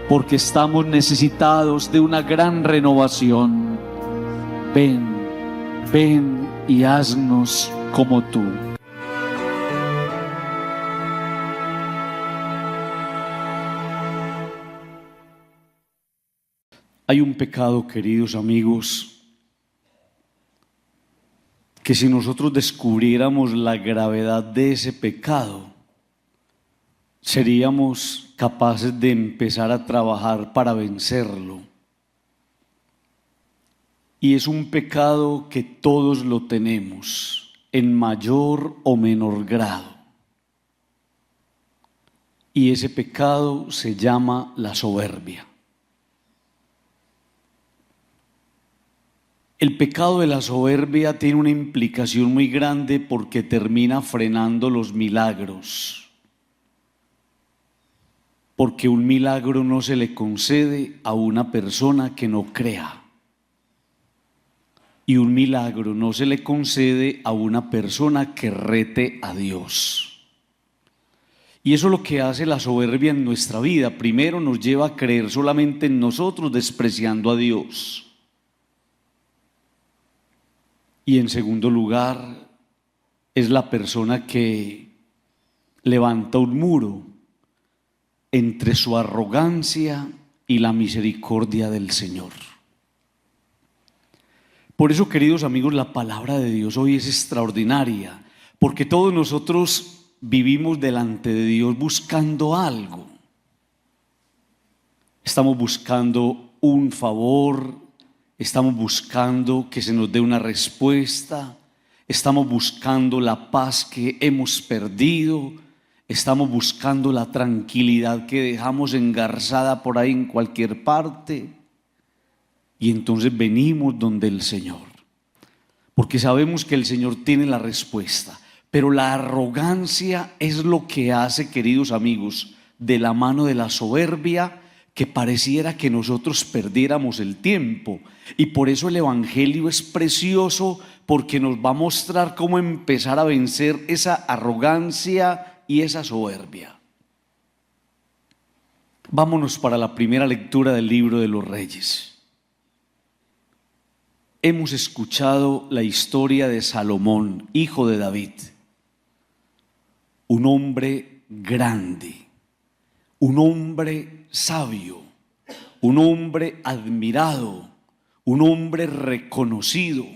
porque estamos necesitados de una gran renovación. Ven, ven y haznos como tú. Hay un pecado, queridos amigos, que si nosotros descubriéramos la gravedad de ese pecado, seríamos capaces de empezar a trabajar para vencerlo. Y es un pecado que todos lo tenemos, en mayor o menor grado. Y ese pecado se llama la soberbia. El pecado de la soberbia tiene una implicación muy grande porque termina frenando los milagros. Porque un milagro no se le concede a una persona que no crea. Y un milagro no se le concede a una persona que rete a Dios. Y eso es lo que hace la soberbia en nuestra vida. Primero nos lleva a creer solamente en nosotros, despreciando a Dios. Y en segundo lugar, es la persona que levanta un muro entre su arrogancia y la misericordia del Señor. Por eso, queridos amigos, la palabra de Dios hoy es extraordinaria, porque todos nosotros vivimos delante de Dios buscando algo. Estamos buscando un favor, estamos buscando que se nos dé una respuesta, estamos buscando la paz que hemos perdido, estamos buscando la tranquilidad que dejamos engarzada por ahí en cualquier parte. Y entonces venimos donde el Señor, porque sabemos que el Señor tiene la respuesta. Pero la arrogancia es lo que hace, queridos amigos, de la mano de la soberbia, que pareciera que nosotros perdiéramos el tiempo. Y por eso el Evangelio es precioso, porque nos va a mostrar cómo empezar a vencer esa arrogancia y esa soberbia. Vámonos para la primera lectura del libro de los Reyes. Hemos escuchado la historia de Salomón, hijo de David, un hombre grande, un hombre sabio, un hombre admirado, un hombre reconocido.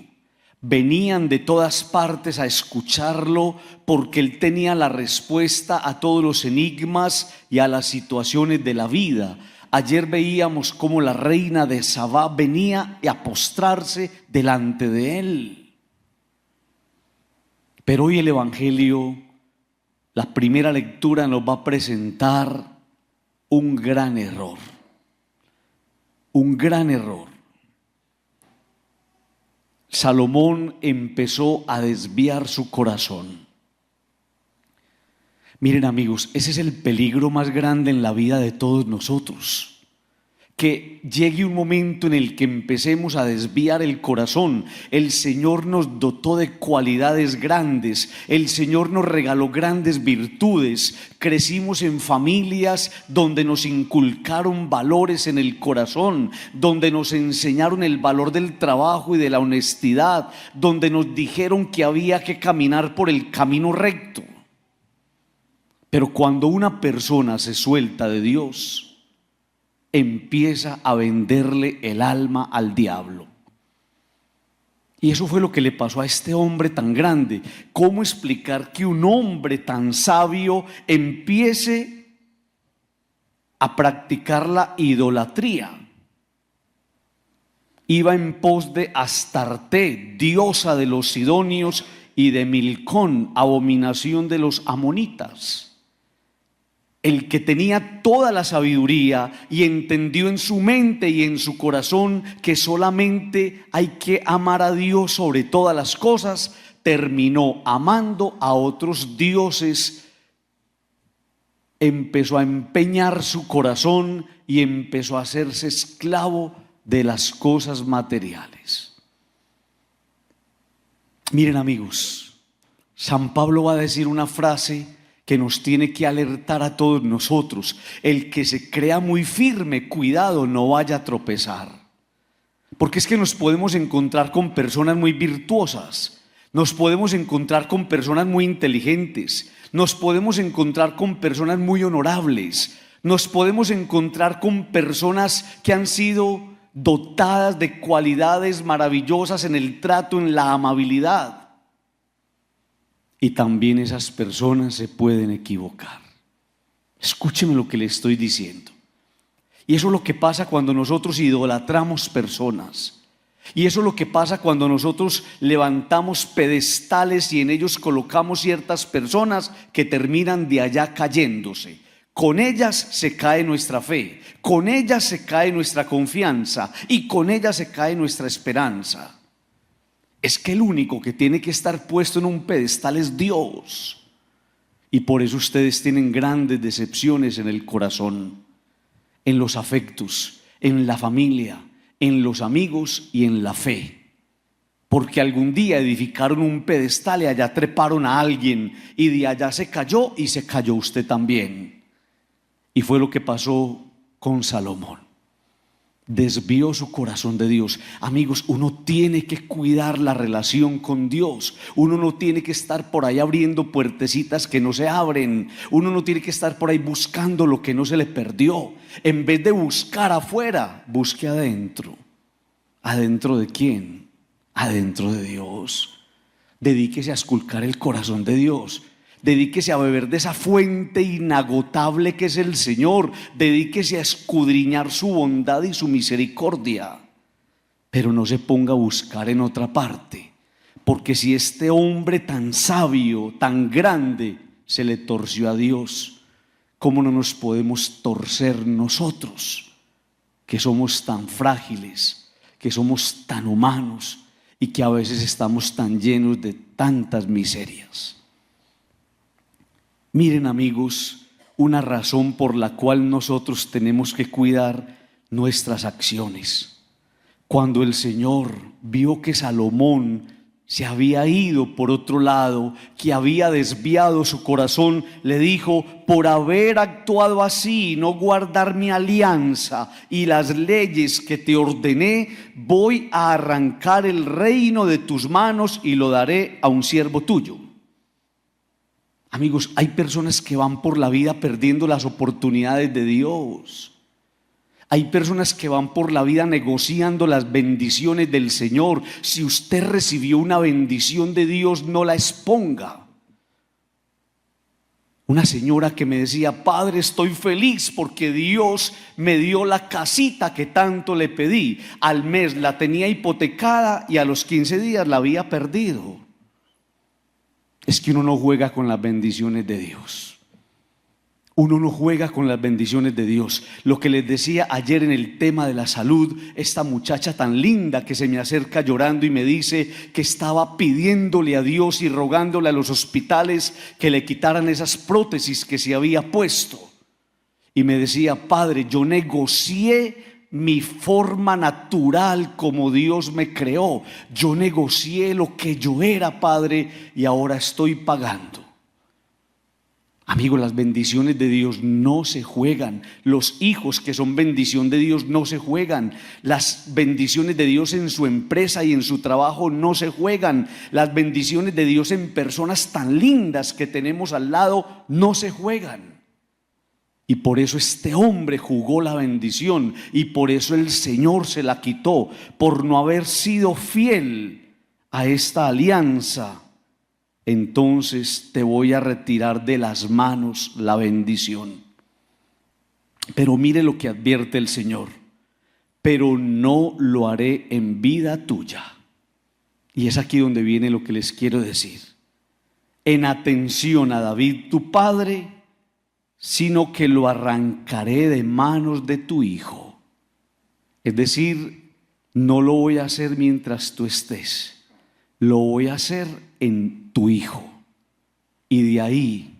Venían de todas partes a escucharlo porque él tenía la respuesta a todos los enigmas y a las situaciones de la vida. Ayer veíamos cómo la reina de Sabá venía a postrarse delante de él. Pero hoy el Evangelio, la primera lectura, nos va a presentar un gran error. Un gran error. Salomón empezó a desviar su corazón. Miren, amigos, ese es el peligro más grande en la vida de todos nosotros. Que llegue un momento en el que empecemos a desviar el corazón. El Señor nos dotó de cualidades grandes, el Señor nos regaló grandes virtudes, crecimos en familias donde nos inculcaron valores en el corazón, donde nos enseñaron el valor del trabajo y de la honestidad, donde nos dijeron que había que caminar por el camino recto. Pero cuando una persona se suelta de Dios, empieza a venderle el alma al diablo. Y eso fue lo que le pasó a este hombre tan grande. ¿Cómo explicar que un hombre tan sabio empiece a practicar la idolatría? Iba en pos de Astarte, diosa de los sidonios, y de Milcón, abominación de los amonitas. el que tenía toda la sabiduría y entendió en su mente y en su corazón que solamente hay que amar a Dios sobre todas las cosas, terminó amando a otros dioses, empezó a empeñar su corazón y empezó a hacerse esclavo de las cosas materiales. Miren, amigos, San Pablo va a decir una frase que nos tiene que alertar a todos nosotros: el que se crea muy firme, cuidado, no vaya a tropezar. Porque es que nos podemos encontrar con personas muy virtuosas, nos podemos encontrar con personas muy inteligentes, nos podemos encontrar con personas muy honorables, nos podemos encontrar con personas que han sido dotadas de cualidades maravillosas en el trato, en la amabilidad. Y también esas personas se pueden equivocar. Escúcheme lo que le estoy diciendo. Y eso es lo que pasa cuando nosotros idolatramos personas. Y eso es lo que pasa cuando nosotros levantamos pedestales y en ellos colocamos ciertas personas que terminan de allá cayéndose. Con ellas se cae nuestra fe, con ellas se cae nuestra confianza y con ellas se cae nuestra esperanza. Es que el único que tiene que estar puesto en un pedestal es Dios. Y por eso ustedes tienen grandes decepciones en el corazón, en los afectos, en la familia, en los amigos y en la fe. Porque algún día edificaron un pedestal y allá treparon a alguien y de allá se cayó y se cayó usted también. Y fue lo que pasó con Salomón. Desvió su corazón de Dios. Amigos, uno tiene que cuidar la relación con Dios. Uno no tiene que estar por ahí abriendo puertecitas que no se abren. Uno no tiene que estar por ahí buscando lo que no se le perdió. En vez de buscar afuera, busque adentro. ¿Adentro de quién? Adentro de Dios. Dedíquese a esculcar el corazón de Dios. Dedíquese a beber de esa fuente inagotable que es el Señor. Dedíquese a escudriñar su bondad y su misericordia. Pero no se ponga a buscar en otra parte. Porque si este hombre tan sabio, tan grande, se le torció a Dios, ¿cómo no nos podemos torcer nosotros, que somos tan frágiles, que somos tan humanos y que a veces estamos tan llenos de tantas miserias? Miren, amigos, una razón por la cual nosotros tenemos que cuidar nuestras acciones. Cuando el Señor vio que Salomón se había ido por otro lado, que había desviado su corazón, le dijo: por haber actuado así y no guardar mi alianza y las leyes que te ordené, voy a arrancar el reino de tus manos y lo daré a un siervo tuyo. Amigos, hay personas que van por la vida perdiendo las oportunidades de Dios. Hay personas que van por la vida negociando las bendiciones del Señor. Si usted recibió una bendición de Dios, no la exponga. Una señora que me decía: padre, estoy feliz porque Dios me dio la casita que tanto le pedí. Al mes la tenía hipotecada y a los 15 días la había perdido. Es que uno no juega con las bendiciones de Dios. Uno no juega con las bendiciones de Dios. Lo que les decía ayer en el tema de la salud, esta muchacha tan linda que se me acerca llorando y me dice que estaba pidiéndole a Dios y rogándole a los hospitales que le quitaran esas prótesis que se había puesto. Y me decía: padre, yo negocié mi forma natural como Dios me creó. Yo negocié lo que yo era, padre, y ahora estoy pagando. Amigos, las bendiciones de Dios no se juegan. Los hijos que son bendición de Dios no se juegan. Las bendiciones de Dios en su empresa y en su trabajo no se juegan. Las bendiciones de Dios en personas tan lindas que tenemos al lado no se juegan. Y por eso este hombre jugó la bendición y por eso el Señor se la quitó, por no haber sido fiel a esta alianza. Entonces te voy a retirar de las manos la bendición. Pero mire lo que advierte el Señor: pero no lo haré en vida tuya. Y es aquí donde viene lo que les quiero decir. En atención a David tu padre, sino que lo arrancaré de manos de tu hijo. Es decir, no lo voy a hacer mientras tú estés, lo voy a hacer en tu hijo. Y de ahí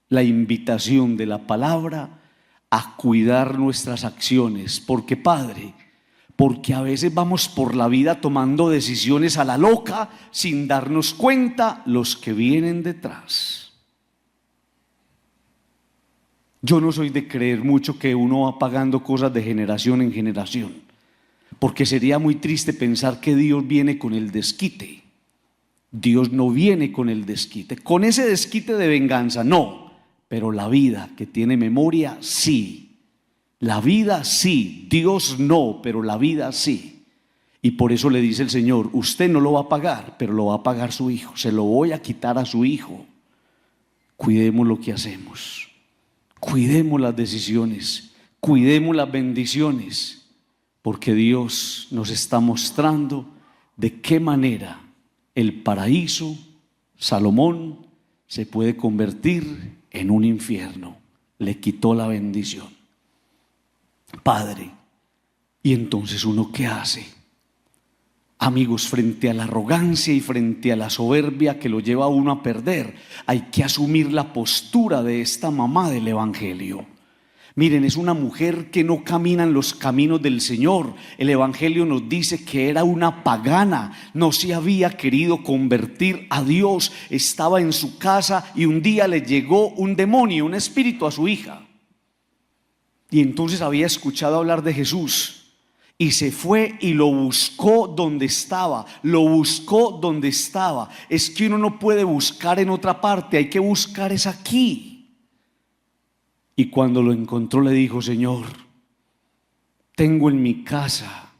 la invitación de la palabra a cuidar nuestras acciones. Porque Padre, porque a veces vamos por la vida tomando decisiones a la loca sin darnos cuenta los que vienen detrás. Yo no soy de creer mucho que uno va pagando cosas de generación en generación, porque sería muy triste pensar que Dios viene con el desquite. Dios no viene con el desquite, con ese desquite de venganza, no, pero la vida que tiene memoria, sí. La vida sí, Dios no, pero la vida sí. Y por eso le dice el Señor, usted no lo va a pagar, pero lo va a pagar su hijo, se lo voy a quitar a su hijo. Cuidemos lo que hacemos, cuidemos las decisiones, cuidemos las bendiciones, porque Dios nos está mostrando de qué manera el paraíso, Salomón, se puede convertir en un infierno. Le quitó la bendición. Padre, ¿y entonces uno qué hace? Amigos, frente a la arrogancia y frente a la soberbia que lo lleva a uno a perder, hay que asumir la postura de esta mamá del Evangelio. Miren, es una mujer que no camina en los caminos del Señor. El Evangelio nos dice que era una pagana, no se había querido convertir a Dios, estaba en su casa y un día le llegó un demonio, un espíritu a su hija. Y entonces había escuchado hablar de Jesús y se fue y lo buscó donde estaba, lo buscó donde estaba. Es que uno no puede buscar en otra parte, hay que buscar es aquí. Y cuando lo encontró le dijo, Señor, tengo en mi casa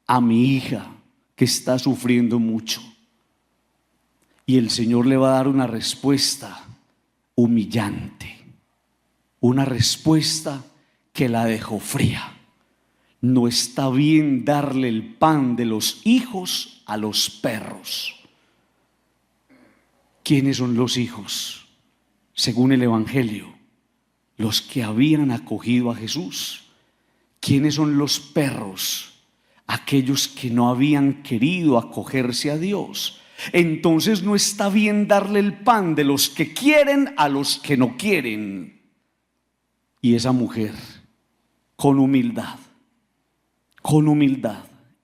a mi hija que está sufriendo mucho. Y el Señor le va a dar una respuesta humillante, una respuesta que la dejó fría. No está bien darle el pan de los hijos a los perros. ¿Quiénes son los hijos? Según el Evangelio, los que habían acogido a Jesús. ¿Quiénes son los perros? Aquellos que no habían querido acogerse a Dios. Entonces no está bien darle el pan de los que quieren a los que no quieren. Y esa mujer, con humildad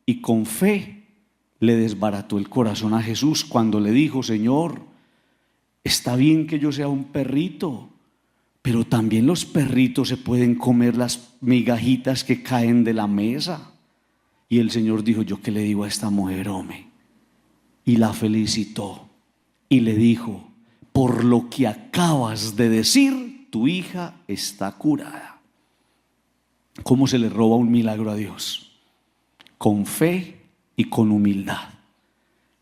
y con fe, le desbarató el corazón a Jesús cuando le dijo, Señor, está bien que yo sea un perrito, pero también los perritos se pueden comer las migajitas que caen de la mesa. Y el Señor dijo, ¿yo qué le digo a esta mujer, hombre? Y la felicitó y le dijo, por lo que acabas de decir, tu hija está curada. ¿Cómo se le roba un milagro a Dios? Con fe y con humildad.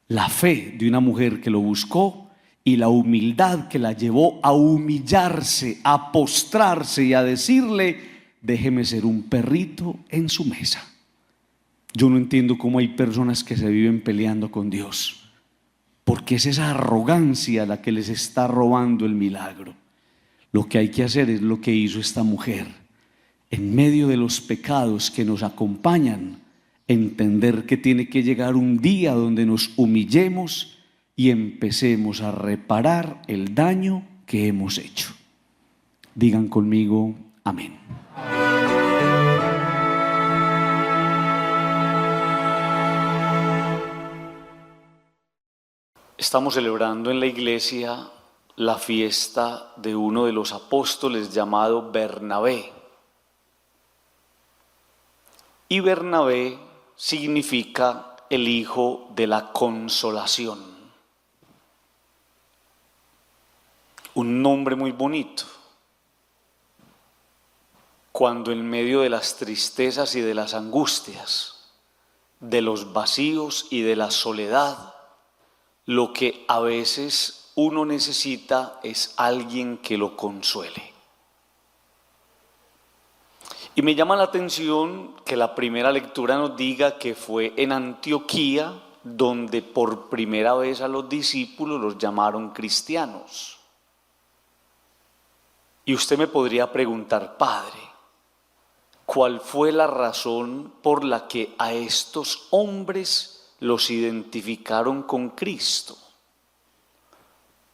La fe de una mujer que lo buscó y la humildad que la llevó a humillarse, a postrarse y a decirle, déjeme ser un perrito en su mesa. Yo no entiendo cómo hay personas que se viven peleando con Dios, porque es esa arrogancia la que les está robando el milagro. Lo que hay que hacer es lo que hizo esta mujer. En medio de los pecados que nos acompañan, entender que tiene que llegar un día donde nos humillemos y empecemos a reparar el daño que hemos hecho. Digan conmigo, amén. Estamos celebrando en la iglesia la fiesta de uno de los apóstoles llamado Bernabé. Y Bernabé significa el hijo de la consolación. Un nombre muy bonito. Cuando en medio de las tristezas y de las angustias, de los vacíos y de la soledad, lo que a veces uno necesita es alguien que lo consuele. Y me llama la atención que la primera lectura nos diga que fue en Antioquía donde por primera vez a los discípulos los llamaron cristianos. Y usted me podría preguntar, Padre, ¿cuál fue la razón por la que a estos hombres los identificaron con Cristo?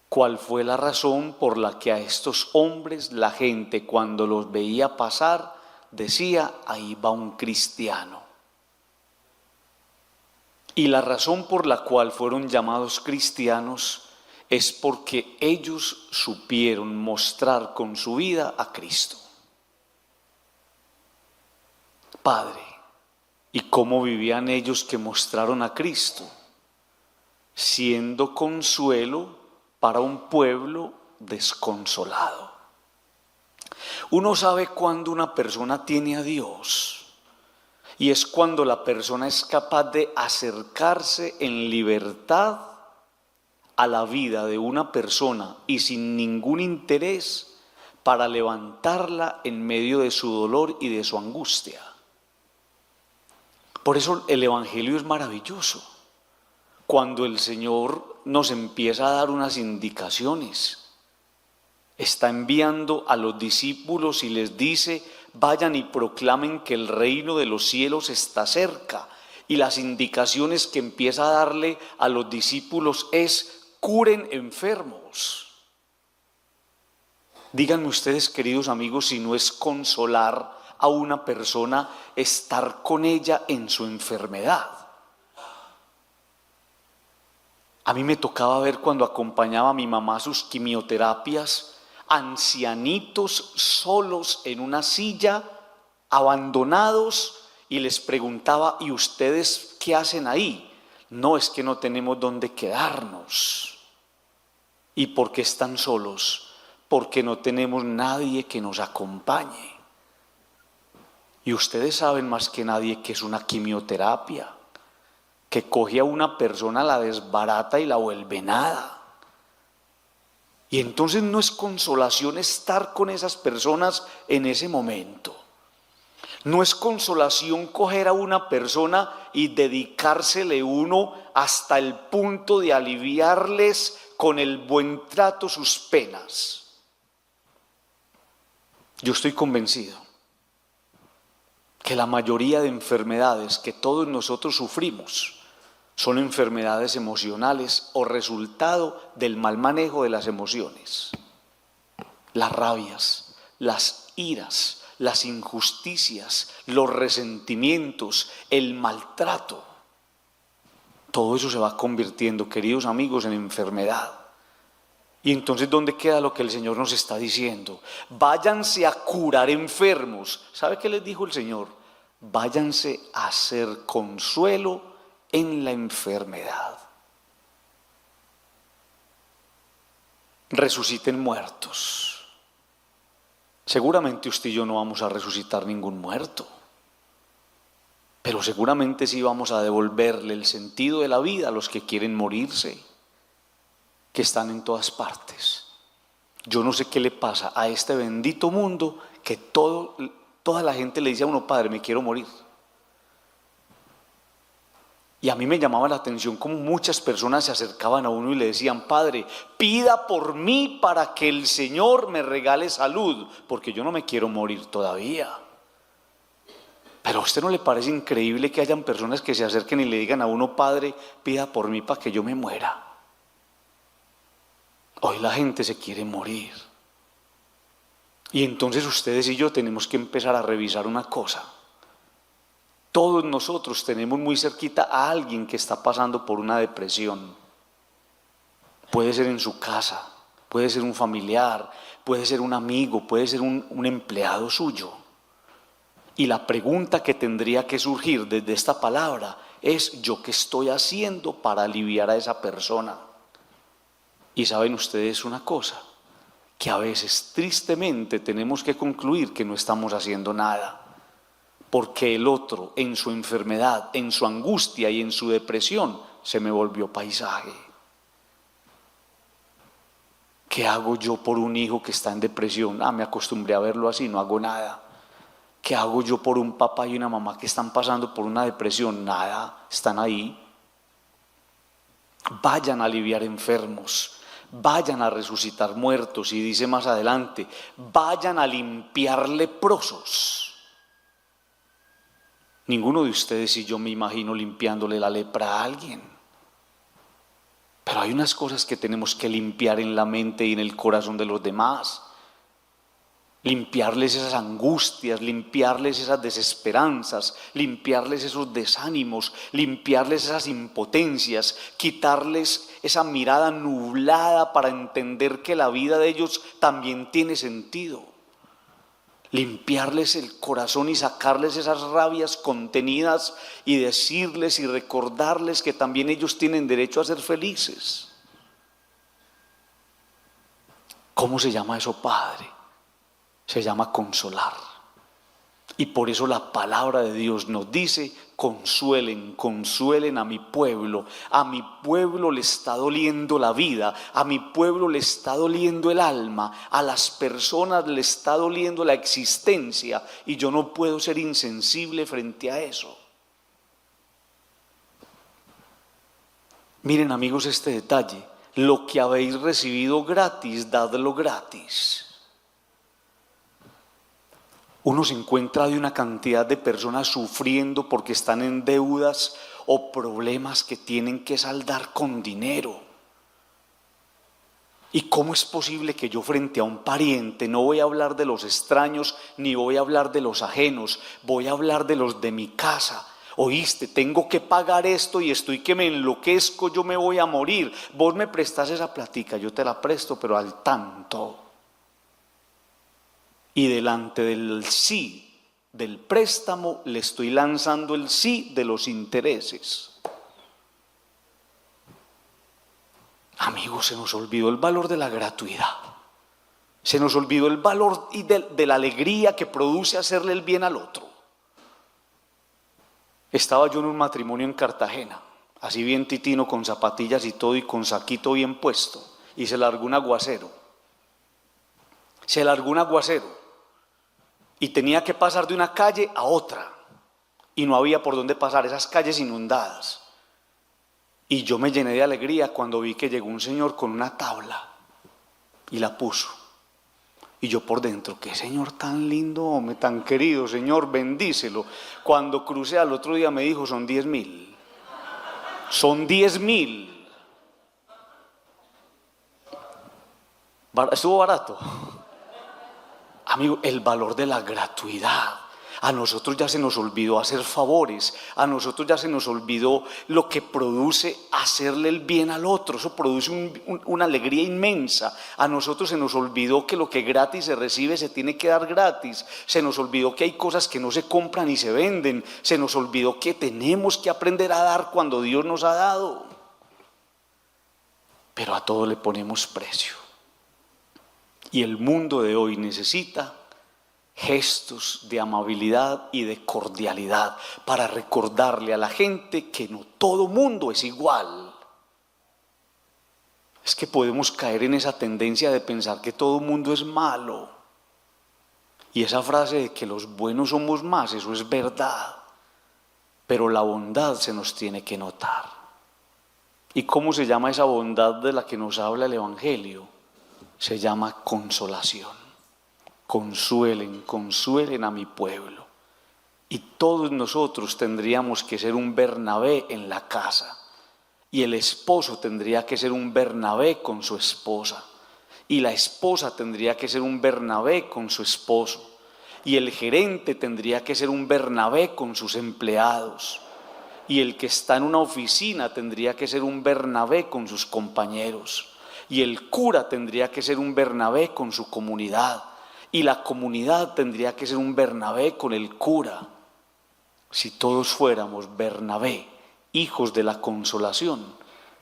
¿Cuál fue la razón por la que a estos hombres la gente cuando los veía pasar decía, ahí va un cristiano? Y la razón por la cual fueron llamados cristianos es porque ellos supieron mostrar con su vida a Cristo. Padre, ¿y cómo vivían ellos que mostraron a Cristo? Siendo consuelo para un pueblo desconsolado. Uno sabe cuando una persona tiene a Dios, y es cuando la persona es capaz de acercarse en libertad a la vida de una persona y sin ningún interés para levantarla en medio de su dolor y de su angustia. Por eso el Evangelio es maravilloso. Cuando el Señor nos empieza a dar unas indicaciones, está enviando a los discípulos y les dice, vayan y proclamen que el reino de los cielos está cerca. Y las indicaciones que empieza a darle a los discípulos es, curen enfermos. Díganme ustedes, queridos amigos, si no es consolar a una persona estar con ella en su enfermedad. A mí me tocaba ver cuando acompañaba a mi mamá a sus quimioterapias, ancianitos solos en una silla, abandonados, y les preguntaba, ¿y ustedes qué hacen ahí? No, es que no tenemos dónde quedarnos. ¿Y por qué están solos? Porque no tenemos nadie que nos acompañe. Y ustedes saben más que nadie que es una quimioterapia, que coge a una persona, la desbarata y la vuelve nada. Y entonces no es consolación estar con esas personas en ese momento. No es consolación coger a una persona y dedicársele uno hasta el punto de aliviarles con el buen trato sus penas. Yo estoy convencido que la mayoría de enfermedades que todos nosotros sufrimos son enfermedades emocionales o resultado del mal manejo de las emociones. Las rabias, las iras, las injusticias, los resentimientos, el maltrato. Todo eso se va convirtiendo, queridos amigos, en enfermedad. Y entonces, ¿dónde queda lo que el Señor nos está diciendo? Váyanse a curar enfermos. ¿Sabe qué les dijo el Señor? Váyanse a hacer consuelo en la enfermedad. Resuciten muertos. Seguramente usted y yo no vamos a resucitar ningún muerto, pero seguramente sí vamos a devolverle el sentido de la vida a los que quieren morirse, que están en todas partes. Yo no sé qué le pasa a este bendito mundo que toda la gente le dice a uno, Padre, me quiero morir. Y a mí me llamaba la atención cómo muchas personas se acercaban a uno y le decían, Padre, pida por mí para que el Señor me regale salud, porque yo no me quiero morir todavía. Pero ¿a usted no le parece increíble que hayan personas que se acerquen y le digan a uno, Padre, pida por mí para que yo me muera? Hoy la gente se quiere morir. Y entonces ustedes y yo tenemos que empezar a revisar una cosa. Todos nosotros tenemos muy cerquita a alguien que está pasando por una depresión. Puede ser en su casa, puede ser un familiar, puede ser un amigo, puede ser un empleado suyo. Y la pregunta que tendría que surgir desde esta palabra es, ¿yo qué estoy haciendo para aliviar a esa persona? Y saben ustedes una cosa, que a veces tristemente tenemos que concluir que no estamos haciendo nada. Porque el otro en su enfermedad, en su angustia y en su depresión se me volvió paisaje. ¿Qué hago yo por un hijo que está en depresión? Me acostumbré a verlo así, no hago nada. ¿Qué hago yo por un papá y una mamá que están pasando por una depresión? Nada, están ahí. Vayan a aliviar enfermos, vayan a resucitar muertos, y dice más adelante, vayan a limpiar leprosos. Ninguno de ustedes y yo me imagino limpiándole la lepra a alguien. Pero hay unas cosas que tenemos que limpiar en la mente y en el corazón de los demás. Limpiarles esas angustias, limpiarles esas desesperanzas, limpiarles esos desánimos, limpiarles esas impotencias, quitarles esa mirada nublada para entender que la vida de ellos también tiene sentido. Limpiarles el corazón y sacarles esas rabias contenidas y decirles y recordarles que también ellos tienen derecho a ser felices. ¿Cómo se llama eso, Padre? Se llama consolar. Y por eso la palabra de Dios nos dice, consuelen, consuelen a mi pueblo. A mi pueblo le está doliendo la vida, a mi pueblo le está doliendo el alma, a las personas le está doliendo la existencia, y yo no puedo ser insensible frente a eso. Miren, amigos, este detalle: lo que habéis recibido gratis, dadlo gratis. Uno se encuentra de una cantidad de personas sufriendo porque están en deudas o problemas que tienen que saldar con dinero. ¿Y cómo es posible que yo frente a un pariente, no voy a hablar de los extraños ni voy a hablar de los ajenos, voy a hablar de los de mi casa? Oíste, tengo que pagar esto y estoy que me enloquezco, yo me voy a morir. Vos me prestás esa platica, yo te la presto, pero al tanto. Y delante del sí del préstamo le estoy lanzando el sí de los intereses. Amigos, se nos olvidó el valor de la gratuidad. Se nos olvidó el valor y de la alegría que produce hacerle el bien al otro. Estaba yo en un matrimonio en Cartagena, así bien titino, con zapatillas y todo y con saquito bien puesto, y se largó un aguacero. Y tenía que pasar de una calle a otra, y no había por dónde pasar, esas calles inundadas. Y yo me llené de alegría cuando vi que llegó un señor con una tabla y la puso. Y yo por dentro, qué señor tan lindo, hombre, tan querido, Señor, bendícelo. Cuando crucé al otro día me dijo, son 10.000. Son 10.000. Estuvo barato. Amigo, el valor de la gratuidad. A nosotros ya se nos olvidó hacer favores, a nosotros ya se nos olvidó lo que produce hacerle el bien al otro. Eso produce una alegría inmensa. A nosotros se nos olvidó que lo que gratis se recibe se tiene que dar gratis. Se nos olvidó que hay cosas que no se compran y se venden. Se nos olvidó que tenemos que aprender a dar cuando Dios nos ha dado. Pero a todo le ponemos precio. Y el mundo de hoy necesita gestos de amabilidad y de cordialidad para recordarle a la gente que no todo mundo es igual. Es que podemos caer en esa tendencia de pensar que todo mundo es malo. Y esa frase de que los buenos somos más, eso es verdad. Pero la bondad se nos tiene que notar. ¿Y cómo se llama esa bondad de la que nos habla el Evangelio? Se llama consolación. Consuelen, consuelen a mi pueblo. Y todos nosotros tendríamos que ser un Bernabé en la casa. Y el esposo tendría que ser un Bernabé con su esposa. Y la esposa tendría que ser un Bernabé con su esposo. Y el gerente tendría que ser un Bernabé con sus empleados. Y el que está en una oficina tendría que ser un Bernabé con sus compañeros. Y el cura tendría que ser un Bernabé con su comunidad. Y la comunidad tendría que ser un Bernabé con el cura. Si todos fuéramos Bernabé, hijos de la consolación,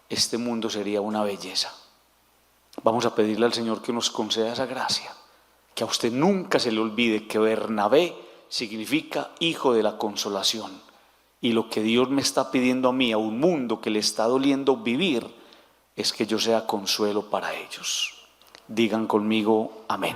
este mundo sería una belleza. Vamos a pedirle al Señor que nos conceda esa gracia. Que a usted nunca se le olvide que Bernabé significa hijo de la consolación. Y lo que Dios me está pidiendo a mí, a un mundo que le está doliendo vivir, es que yo sea consuelo para ellos. Digan conmigo, amén.